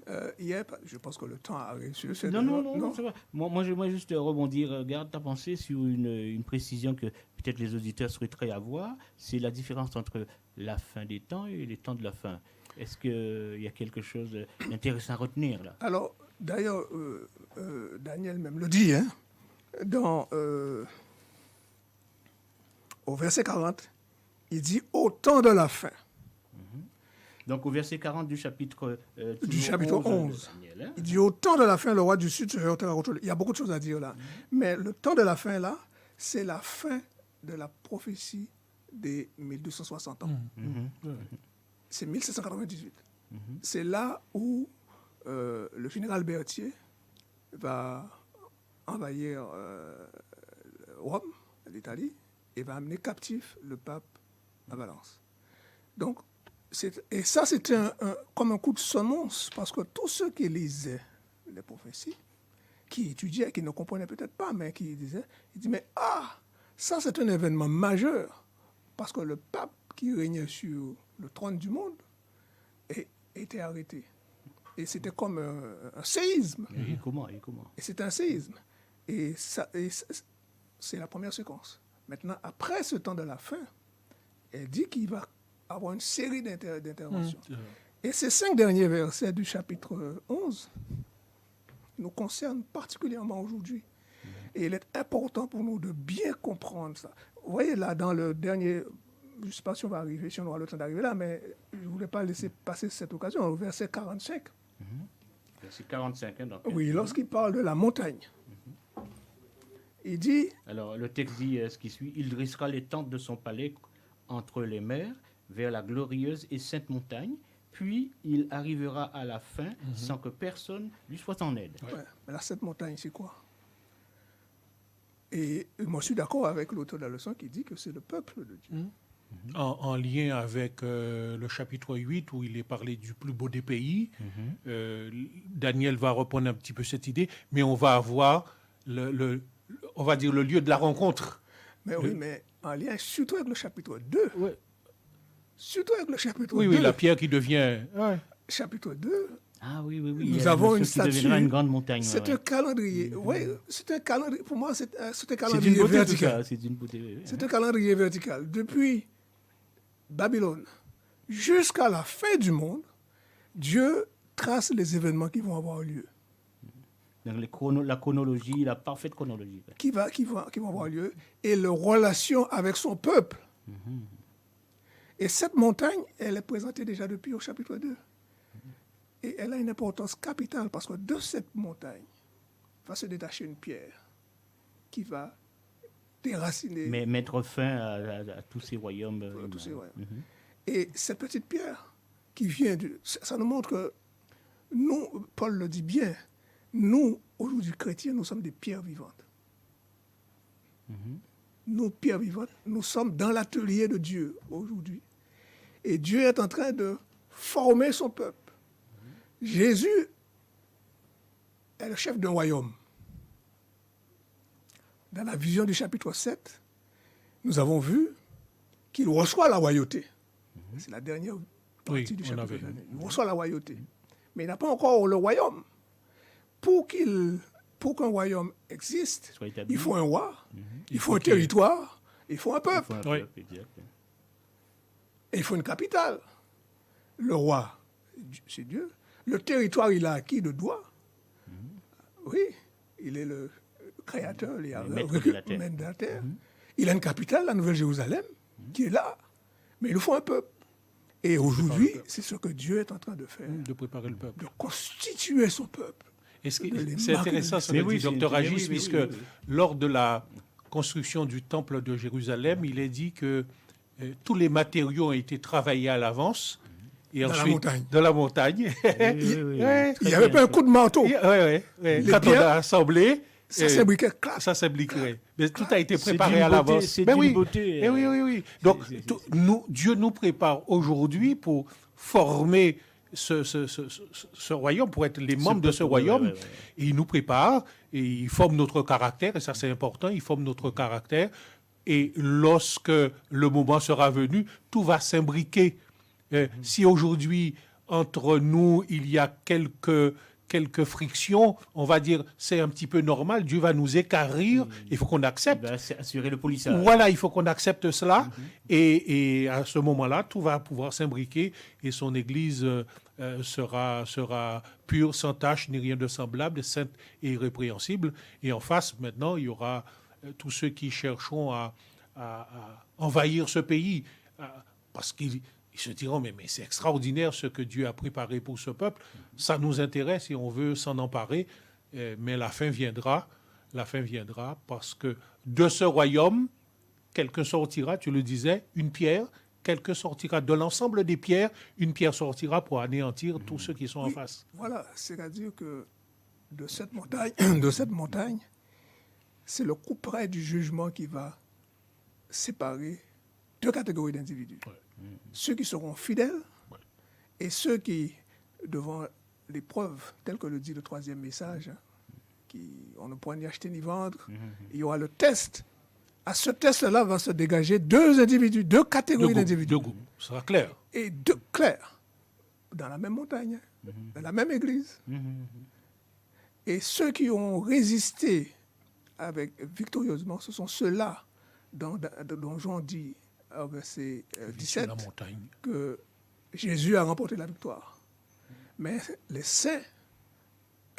Je pense que le temps arrive sur ce Non, c'est vrai. Moi, j'aimerais juste rebondir. Garde ta pensée sur une précision que peut-être les auditeurs souhaiteraient avoir. C'est la différence entre la fin des temps et les temps de la fin. Est-ce qu'il y a quelque chose d'intéressant à retenir là? Alors, d'ailleurs, Daniel même le dit, hein, au verset 40, il dit « au temps de la fin ». Donc, au verset 40 du chapitre 11, Daniel, hein? Il dit « au temps de la fin, le roi du Sud se heurtera contre lui ». Il y a beaucoup de choses à dire là. Mais le temps de la fin, là, c'est la fin de la prophétie des 1260 ans. C'est 1798. C'est là où le général Berthier va envahir Rome, l'Italie, et va amener captif le pape à Valence. Donc, et ça, c'était comme un coup de semonce, parce que tous ceux qui lisaient les prophéties, qui étudiaient, qui ne comprenaient peut-être pas, mais qui disaient, mais ça c'est un événement majeur, parce que le pape qui régnait sur le trône du monde était arrêté. Et c'était comme un séisme. Et comment Et c'est un séisme. Et c'est la première séquence. Maintenant, après ce temps de la fin, elle dit qu'il va avoir une série d'interventions. Et ces 5 derniers versets du chapitre 11 nous concernent particulièrement aujourd'hui. Et il est important pour nous de bien comprendre ça. Vous voyez là, dans le dernier... Je ne sais pas si on va arriver, si on aura le temps d'arriver là, mais je ne voulais pas laisser passer cette occasion. Au verset 45. Verset 45, hein, donc. Oui, lorsqu'il parle de la montagne, il dit... Alors, le texte dit ce qui suit. « Il dressera les tentes de son palais entre les mers, vers la glorieuse et sainte montagne, puis il arrivera à la fin sans que personne lui soit en aide. » Ouais, mais la sainte montagne, c'est quoi? Et moi, je suis d'accord avec l'auteur de la leçon qui dit que c'est le peuple de Dieu. En lien avec le chapitre 8, où il est parlé du plus beau des pays, Daniel va reprendre un petit peu cette idée, mais on va avoir on va dire le lieu de la rencontre. Mais oui, mais en lien surtout avec le chapitre 2. Ouais. Surtout avec le chapitre 2. Oui, la pierre qui devient... Ouais. Chapitre 2, Ah oui, oui, oui. Nous Il y a avons ce une qui deviendra statue. une grande montagne. C'est ouais. un calendrier. Oui, c'est un calendrier. Pour moi, c'est un C'est calendrier une beauté, tout vertical. ça. C'est une beauté. Oui, oui. C'est un calendrier vertical. Depuis Babylone jusqu'à la fin du monde, Dieu trace les événements qui vont avoir lieu, Donc, la chronologie, la parfaite chronologie. qui vont avoir lieu, et leur relation avec son peuple. Et cette montagne, elle est présentée déjà depuis au chapitre 2. Et elle a une importance capitale parce que de cette montagne va se détacher une pierre qui va déraciner Mais mettre fin à tous ces royaumes. tous ces humains. royaumes. Et cette petite pierre qui vient ça nous montre que nous, Paul le dit bien, nous, aujourd'hui chrétiens, nous sommes des pierres vivantes. Nous, pierres vivantes, nous sommes dans l'atelier de Dieu aujourd'hui. Et Dieu est en train de former son peuple. Jésus est le chef d'un royaume. Dans la vision du chapitre 7, nous avons vu qu'il reçoit la royauté. C'est la dernière partie Oui, du on chapitre avait 7. vu. Il reçoit la royauté. Mais il n'a pas encore le royaume. Pour qu'un royaume existe, Soit établi. il faut un roi, il faut un qu'il y ait- territoire, il faut un Il peuple, faut un Oui. peuple, exact. et il faut une capitale. Le roi, c'est Dieu. Le territoire, il a acquis de droit. Oui, il est le créateur, il est Le maître de la terre. maître de la terre. Il a une capitale, la Nouvelle-Jérusalem, qui est là. Mais il nous faut un peuple. Et aujourd'hui, c'est ce que Dieu est en train de faire, de préparer le peuple. de constituer son peuple. Et ce qui- de les c'est marquer. intéressant ce Mais que oui, dit c'est- Dr mais oui, Agis, oui, puisque oui, oui. lors de la construction du temple de Jérusalem, il est dit que tous les matériaux ont été travaillés à l'avance. Et Dans la ensuite, montagne. dans la montagne. Oui, oui, oui. Ouais. Il n'y avait pas un coup de manteau. Ouais. Les Quand on pierres, a assemblé, Ça s'imbriquait, clac. ça s'imbriquerait. Mais tout a été C'est préparé d'une à beauté, l'avance. c'est Ben d'une oui. beauté, Eh oui. Donc, Dieu nous prépare aujourd'hui pour former ce royaume, pour être les membres de ce peuple, royaume. ouais. Et il nous prépare, et il forme notre caractère, et ça c'est important, il forme notre caractère. Et lorsque le moment sera venu, tout va s'imbriquer. Si aujourd'hui, entre nous, il y a quelques frictions, on va dire c'est un petit peu normal, Dieu va nous équarrir, il faut qu'on Il accepte. va assurer le polissage. Voilà, il faut qu'on accepte cela. Et à ce moment-là, tout va pouvoir s'imbriquer et son Église sera pure, sans tache, ni rien de semblable, sainte et irrépréhensible. Et en face, maintenant, il y aura tous ceux qui chercheront à envahir ce pays. Parce qu'ils se diront, mais c'est extraordinaire ce que Dieu a préparé pour ce peuple. Ça nous intéresse et on veut s'en emparer. Mais la fin viendra parce que de ce royaume, quelqu'un sortira, tu le disais, une pierre, quelqu'un sortira de l'ensemble des pierres, une pierre sortira pour anéantir tous ceux qui sont en Oui, face. Voilà, c'est-à-dire que de cette montagne, c'est le couperet du jugement qui va séparer deux catégories d'individus. Ceux qui seront fidèles et ceux qui, devant l'épreuve, tel que le dit le troisième message, on ne pourra ni acheter ni vendre, il y aura le test. À ce test-là va se dégager deux individus, deux catégories d'individus. Deux groupes, ce sera clair. Et deux clairs, dans la même montagne, dans la même église. Et ceux qui ont résisté victorieusement, ce sont ceux-là dont Jean dit au verset Sur 17 la montagne. que Jésus a remporté la victoire. Mais les saints,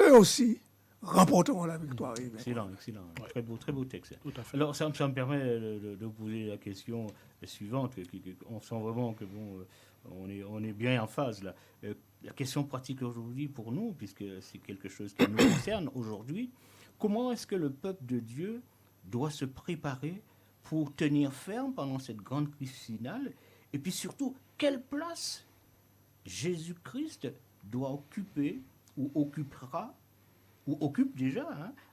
eux aussi, remporteront la victoire. Excellent. Très beau texte. Tout à fait. Alors, ça me permet de vous poser la question suivante. On sent vraiment que on est bien en phase là. La question pratique aujourd'hui pour nous, puisque c'est quelque chose qui nous concerne aujourd'hui, comment est-ce que le peuple de Dieu doit se préparer pour tenir ferme pendant cette grande crise finale? Et puis surtout, quelle place Jésus-Christ doit occuper ou occupera ou occupe déjà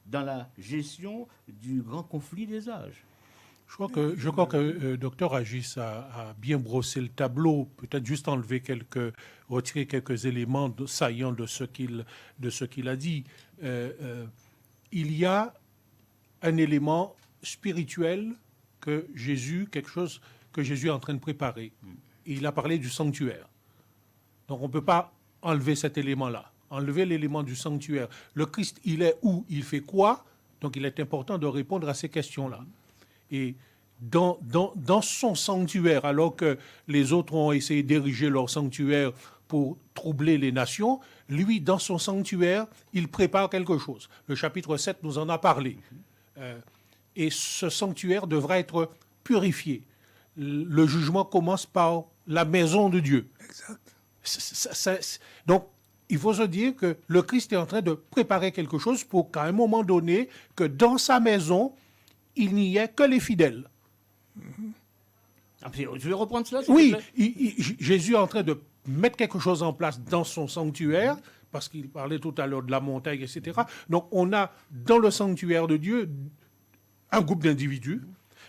dans la gestion du grand conflit des âges? Je crois que Dr Agis a bien brossé le tableau, peut-être juste retirer quelques éléments saillants de ce qu'il a dit. Il y a un élément spirituel quelque chose que Jésus est en train de préparer. Et il a parlé du sanctuaire. Donc on ne peut pas enlever cet élément-là. enlever l'élément du sanctuaire. Le Christ, il est où? Il fait quoi? Donc il est important de répondre à ces questions-là. Et dans son sanctuaire, alors que les autres ont essayé d'ériger leur sanctuaire pour troubler les nations, lui, dans son sanctuaire, il prépare quelque chose. Le chapitre 7 nous en a parlé. Et ce sanctuaire devra être purifié. Le jugement commence par la maison de Dieu. Exact. Donc, il faut se dire que le Christ est en train de préparer quelque chose pour qu'à un moment donné, que dans sa maison, il n'y ait que les fidèles. Je vais reprendre cela, s'il Oui, te plaît. Jésus est en train de mettre quelque chose en place dans son sanctuaire, parce qu'il parlait tout à l'heure de la montagne, etc. Donc, on a dans le sanctuaire de Dieu un groupe d'individus,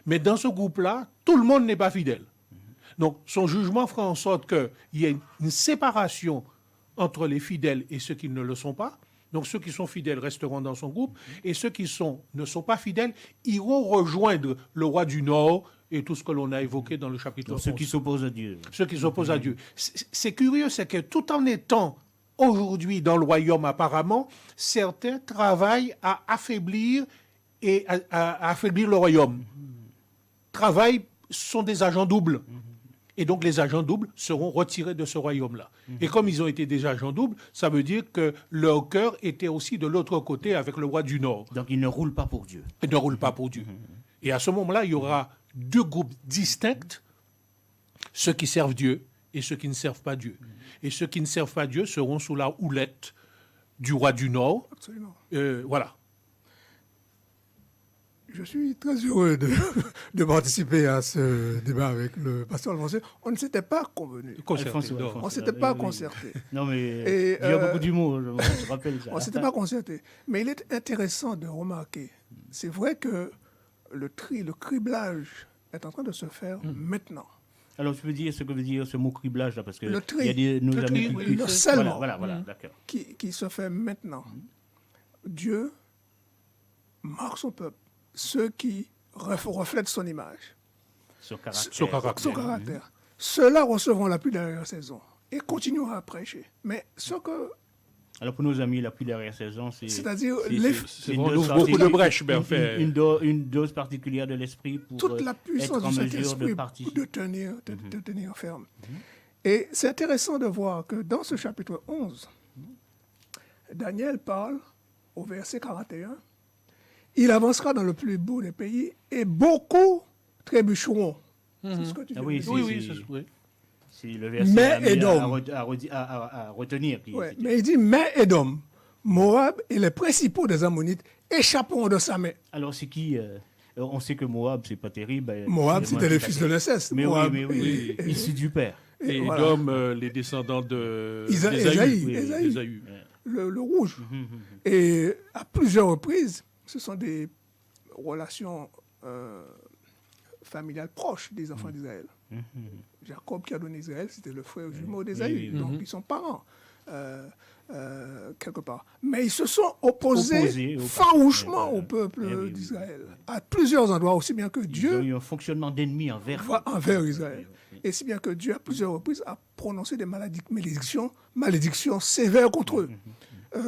mais dans ce groupe-là, tout le monde n'est pas fidèle. Donc, son jugement fera en sorte qu'il y ait une séparation entre les fidèles et ceux qui ne le sont pas. Donc, ceux qui sont fidèles resteront dans son groupe, et ceux qui ne sont pas fidèles iront rejoindre le roi du Nord et tout ce que l'on a évoqué dans le chapitre 11. Ceux qui s'opposent à Dieu. Ceux qui s'opposent à Dieu. C'est curieux, c'est que tout en étant aujourd'hui dans le royaume apparemment, certains travaillent à affaiblir à affaiblir le royaume. Travaillent, sont des agents doubles. Et donc les agents doubles seront retirés de ce royaume-là. Et comme ils ont été des agents doubles, ça veut dire que leur cœur était aussi de l'autre côté avec le roi du Nord. Donc ils ne roulent pas pour Dieu. Ils ne roulent pas pour Dieu. Et à ce moment-là, il y aura deux groupes distincts, ceux qui servent Dieu et ceux qui ne servent pas Dieu. Et ceux qui ne servent pas Dieu seront sous la houlette du roi du Nord. Absolument. Voilà. Je suis très heureux de participer à ce débat avec le pasteur Alphonse. On ne s'était pas convenu. Concerté, Alphonse, On ne s'était pas concerté. Non, mais Et, il y a beaucoup d'humour, je rappelle ça. On ne s'était pas concerté. Mais il est intéressant de remarquer, c'est vrai que le criblage est en train de se faire maintenant. Alors, tu peux dire ce que veut dire ce mot criblage, là, parce que Le tri, il y a nos le amis tri, qui... le scellement. Voilà, d'accord. Qui se fait maintenant. Dieu marque son peuple, ceux qui reflètent son image, Son caractère. son caractère. Ceux-là recevront la pluie de la saison et continueront à prêcher. Mais ce que... Alors, pour nos amis, la pluie derrière saison, C'est-à-dire C'est une on dose ouvre beaucoup de particulière- brèches, mais enfin, une dose particulière de l'esprit pour toute la puissance être en du mesure Saint-Esprit de participer. de tenir ferme. Et c'est intéressant de voir que dans ce chapitre 11, Daniel parle au verset 41, il avancera dans le plus beau des pays et beaucoup trébucheront. C'est ce que tu Ah viens oui, de dire. oui. C'est le verset Mais à Édom. à retenir. Ouais, mais il dit, mais Édom, Moab et les principaux des Ammonites échapperont de sa main. Alors, c'est qui on sait que Moab, c'est pas terrible. Moab, Excusez-moi, c'était les c'est fils pas de l'inceste. terrible. Moab Mais oui, et- issu du père. Et voilà. Edom, les descendants de Ésaïe, oui, Ésaïe, Ésaü. le rouge. Et à plusieurs reprises, ce sont des relations familiales proches des enfants d'Israël. Jacob qui a donné Israël, c'était le frère jumeau d'Ésaü. oui. Donc ils sont parents, quelque part. Mais ils se sont opposés Opposés au- farouchement Eh au peuple eh oui. d'Israël. À plusieurs endroits, aussi bien que Ils ont Dieu eu un fonctionnement d'ennemi envers envers Israël. Et si bien que Dieu, à plusieurs reprises, a prononcé des malédictions sévères contre eux.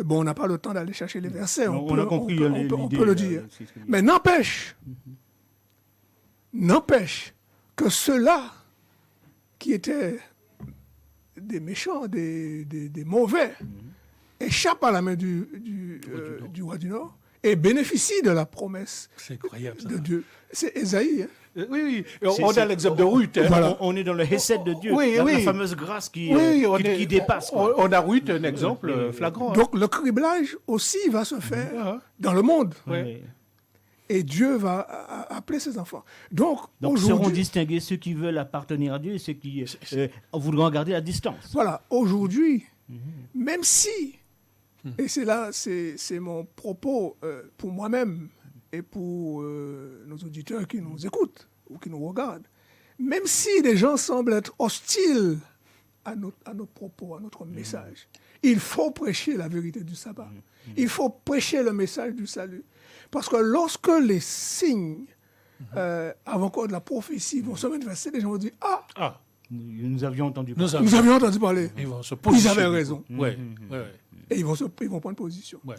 Bon, on n'a pas le temps d'aller chercher les versets, Non, on a compris peut l'idée, le dire. c'est ce que- Mais n'empêche que ceux-là qui étaient des méchants, des mauvais, échappent à la main du roi du Nord et bénéficient de la promesse C'est incroyable, ça. de Dieu. C'est Ésaïe. Hein? Oui. C'est- On c'est- a l'exemple de Ruth. Hein. Voilà. On est dans le Hesed de Dieu, Oui, la oui. fameuse grâce qui Oui, dépasse. quoi. On a Ruth, un exemple flagrant. hein. Donc le criblage aussi va se faire Ah, dans le monde. ouais. Et Dieu va appeler ses enfants. Donc Donc seront aujourd'hui, distingués ceux qui veulent appartenir à Dieu et ceux qui voudront garder la distance. voilà, aujourd'hui, même si, et c'est là, c'est mon propos pour moi-même et pour nos auditeurs qui nous écoutent ou qui nous regardent, même si des gens semblent être hostiles à nos propos, à notre message, il faut prêcher la vérité du sabbat. Il faut prêcher le message du salut. Parce que lorsque les signes avant encore de la prophétie vont se manifester, les gens vont dire, ah, Nous avions entendu parler. Nous avions entendu parler. Ils vont se Ils positionner. avaient raison. Ouais, ouais. Et ils vont prendre position. Ouais.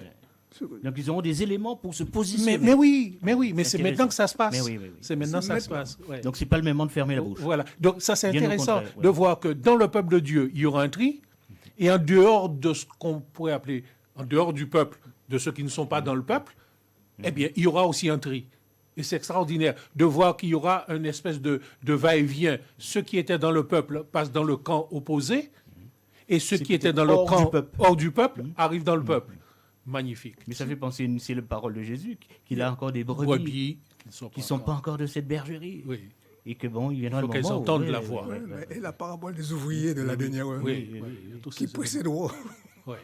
Donc ils auront des éléments pour se positionner. Mais oui, mais c'est Intéressant. maintenant que ça se passe. Mais oui, oui, oui. C'est maintenant que ça C'est se passe. Ouais. Donc c'est pas le moment de fermer la bouche. Voilà. Donc ça, c'est Bien au intéressant contraire, ouais. de voir que dans le peuple de Dieu, il y aura un tri, et en dehors de ce qu'on pourrait appeler, en dehors du peuple, de ceux qui ne sont pas dans le peuple, eh bien, il y aura aussi un tri. Et c'est extraordinaire de voir qu'il y aura une espèce de va-et-vient. Ceux qui étaient dans le peuple passent dans le camp opposé, et ceux qui étaient dans le hors camp du peuple. hors du peuple arrivent dans le peuple. Magnifique. Mais ça fait penser, c'est la parole de Jésus, qu'il a encore des brebis Brebis qui ne sont pas encore de cette bergerie. Oui. Et que bon, il viendra Il le faut qu'elles moment où- entendent la voix. Ouais, mais- et la parabole des ouvriers de la dernière heure, Oui, tous qui ces précéderont. Ouais.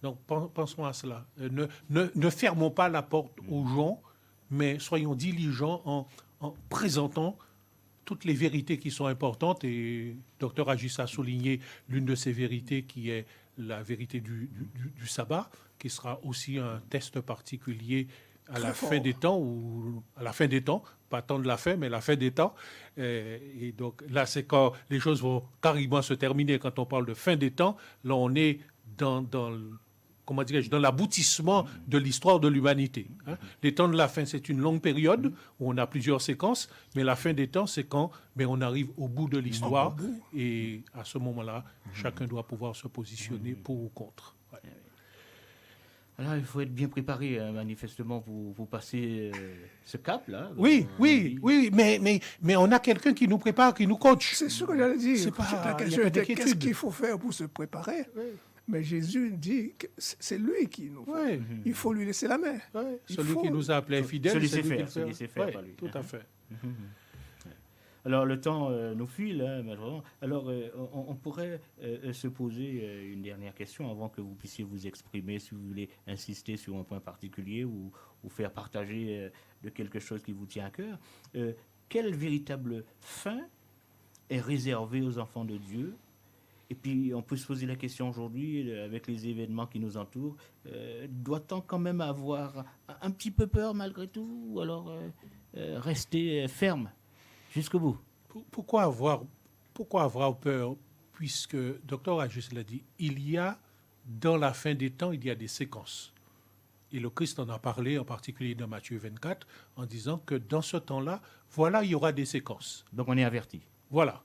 Donc pensons à cela. Ne fermons pas la porte aux gens, mais soyons diligents en présentant toutes les vérités qui sont importantes. Et Dr Agis a souligné l'une de ces vérités qui est la vérité du sabbat, qui sera aussi un test particulier à la fin des temps, ou à la fin des temps, pas tant de la fin, mais la fin des temps. Et donc là, c'est quand les choses vont carrément se terminer. Quand on parle de fin des temps, là, on est dans comment dirais-je, dans l'aboutissement de l'histoire de l'humanité. Hein. Les temps de la fin, c'est une longue période où on a plusieurs séquences, mais la fin des temps, c'est quand on arrive au bout de l'histoire, et à ce moment-là, chacun doit pouvoir se positionner pour ou contre. Ouais. Alors, il faut être bien préparé, hein, manifestement, pour passer ce cap-là. Oui, mais on a quelqu'un qui nous prépare, qui nous coach. C'est ce que j'allais dire. C'est pas- La il y a question pas était d'inquiétude. qu'est-ce qu'il faut faire pour se préparer. Mais Jésus dit que c'est lui qui nous. Oui. Il faut lui laisser la main. Ouais, Il celui faut- qui nous a appelés fidèles, se laisser c'est lui faire, qui le se fait. laisser faire Ouais, par lui. tout à fait. Alors, le temps nous file, hein, malheureusement. Alors, on pourrait se poser une dernière question avant que vous puissiez vous exprimer, si vous voulez insister sur un point particulier ou faire partager de quelque chose qui vous tient à cœur. Quelle véritable fin est réservée aux enfants de Dieu? Et puis, on peut se poser la question aujourd'hui, avec les événements qui nous entourent, doit-on quand même avoir un petit peu peur malgré tout, ou alors rester ferme jusqu'au bout? Pourquoi avoir peur, puisque Dr Agis l'a dit, il y a, dans la fin des temps, il y a des séquences. Et le Christ en a parlé, en particulier dans Matthieu 24, en disant que dans ce temps-là, voilà, il y aura des séquences. Donc, on est averti. Voilà.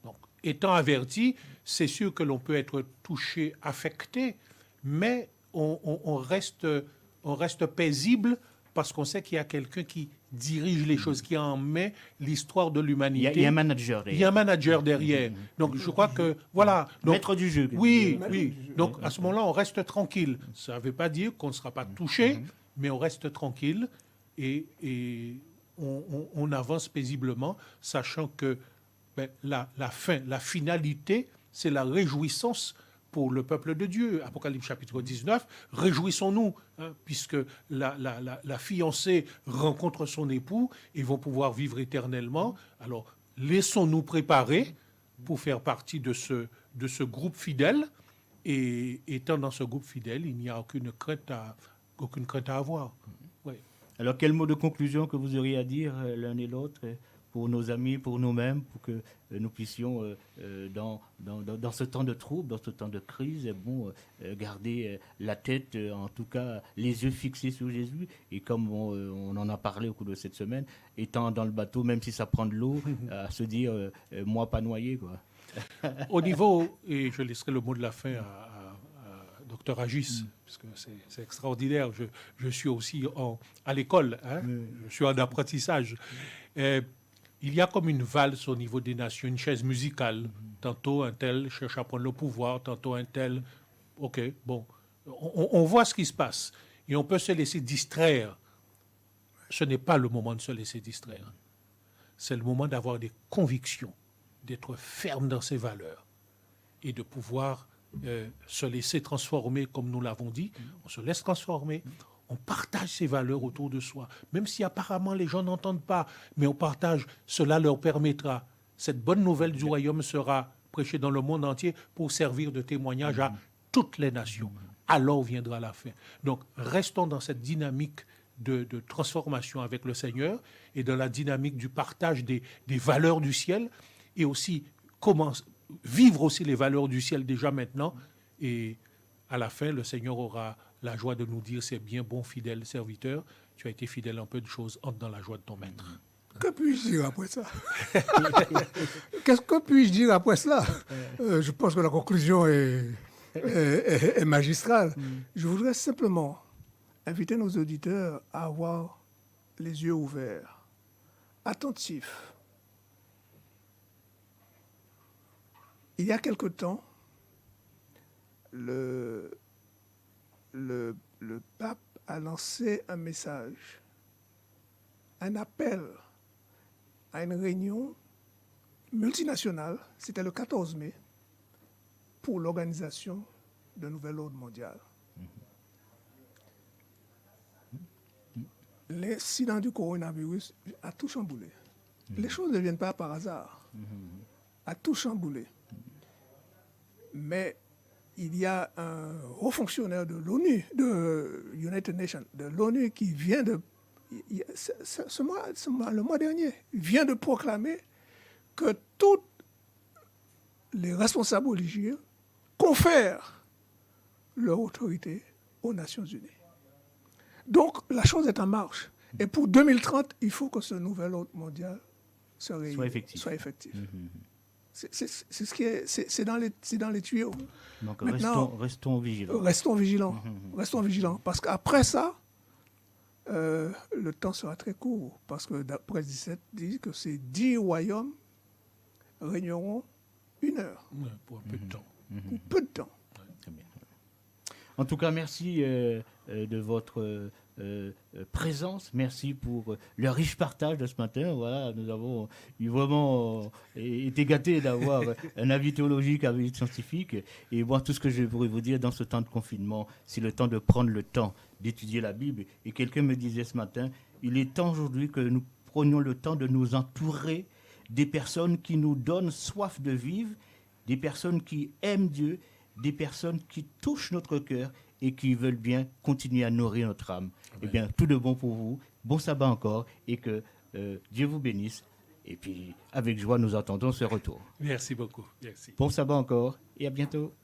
Donc, étant averti, c'est sûr que l'on peut être touché, affecté, mais on reste paisible parce qu'on sait qu'il y a quelqu'un qui dirige les choses, qui en met l'histoire de l'humanité. Il y a un manager derrière. Il y a un manager derrière. Donc, je crois que, voilà. Donc, Maître du jeu. oui. Donc, à ce moment-là, on reste tranquille. Ça ne veut pas dire qu'on ne sera pas touché, mais on reste tranquille et on avance paisiblement, sachant que la fin, la finalité, c'est la réjouissance pour le peuple de Dieu. Apocalypse chapitre 19, réjouissons-nous, hein, puisque la fiancée rencontre son époux et vont pouvoir vivre éternellement. Alors, laissons-nous préparer pour faire partie de ce groupe fidèle. Et étant dans ce groupe fidèle, il n'y a aucune crainte à avoir. Oui. Alors, quel mot de conclusion que vous auriez à dire l'un et l'autre pour nos amis, pour nous-mêmes, pour que nous puissions, dans ce temps de trouble, dans ce temps de crise, garder la tête, en tout cas les yeux fixés sur Jésus. Et comme on en a parlé au cours de cette semaine, étant dans le bateau, même si ça prend de l'eau, à se dire, moi pas noyé, quoi. Au niveau, et je laisserai le mot de la fin à Dr Agis, parce que c'est extraordinaire. Je suis aussi à l'école, hein, je suis en apprentissage. Il y a comme une valse au niveau des nations, une chaise musicale. Tantôt un tel cherche à prendre le pouvoir, tantôt un tel. OK, bon. On voit ce qui se passe et on peut se laisser distraire. Ce n'est pas le moment de se laisser distraire. C'est le moment d'avoir des convictions, d'être ferme dans ses valeurs et de pouvoir se laisser transformer, comme nous l'avons dit. On se laisse transformer. On partage ces valeurs autour de soi, même si apparemment les gens n'entendent pas, mais on partage, cela leur permettra. Cette bonne nouvelle du royaume sera prêchée dans le monde entier pour servir de témoignage à toutes les nations. Alors viendra la fin. Donc, restons dans cette dynamique de transformation avec le Seigneur et dans la dynamique du partage des valeurs du ciel et aussi vivre aussi les valeurs du ciel déjà maintenant. Et à la fin, le Seigneur aura la joie de nous dire, c'est bien, bon, fidèle serviteur, tu as été fidèle à un peu de choses, entre dans la joie de ton maître. Que puis-je dire après ça? Qu'est-ce que puis-je dire après cela? Je pense que la conclusion est magistrale. Je voudrais simplement inviter nos auditeurs à avoir les yeux ouverts, attentifs. Il y a quelque temps, le pape a lancé un message, un appel à une réunion multinationale, c'était le 14 mai, pour l'organisation d'un nouvel ordre mondial. L'incident du coronavirus a tout chamboulé. Les choses ne viennent pas par hasard. A tout chamboulé. Mais il y a un haut fonctionnaire de l'ONU, de United Nations, de l'ONU qui vient de, le mois dernier, vient de proclamer que tous les responsables religieux confèrent leur autorité aux Nations Unies. Donc, la chose est en marche. Et pour 2030, il faut que ce nouvel ordre mondial soit effectif. C'est dans les tuyaux. Donc, maintenant, restons vigilants. Restons vigilants. Parce qu'après ça, le temps sera très court. Parce que d'après 17 dit que ces 10 royaumes régneront 1 heure. Ouais, pour un peu de temps. Pour peu de temps. Très bien. En tout cas, merci de votre présence. Merci pour le riche partage de ce matin. Voilà, nous avons vraiment été gâtés d'avoir un avis théologique, un avis scientifique. Et moi, tout ce que je pourrais vous dire dans ce temps de confinement, c'est le temps de prendre le temps d'étudier la Bible. Et quelqu'un me disait ce matin, il est temps aujourd'hui que nous prenions le temps de nous entourer des personnes qui nous donnent soif de vivre, des personnes qui aiment Dieu, des personnes qui touchent notre cœur et qui veulent bien continuer à nourrir notre âme. Amen. Eh bien, tout de bon pour vous. Bon sabbat encore et que Dieu vous bénisse. Et puis, avec joie, nous attendons ce retour. Merci beaucoup. Merci. Bon sabbat encore et à bientôt.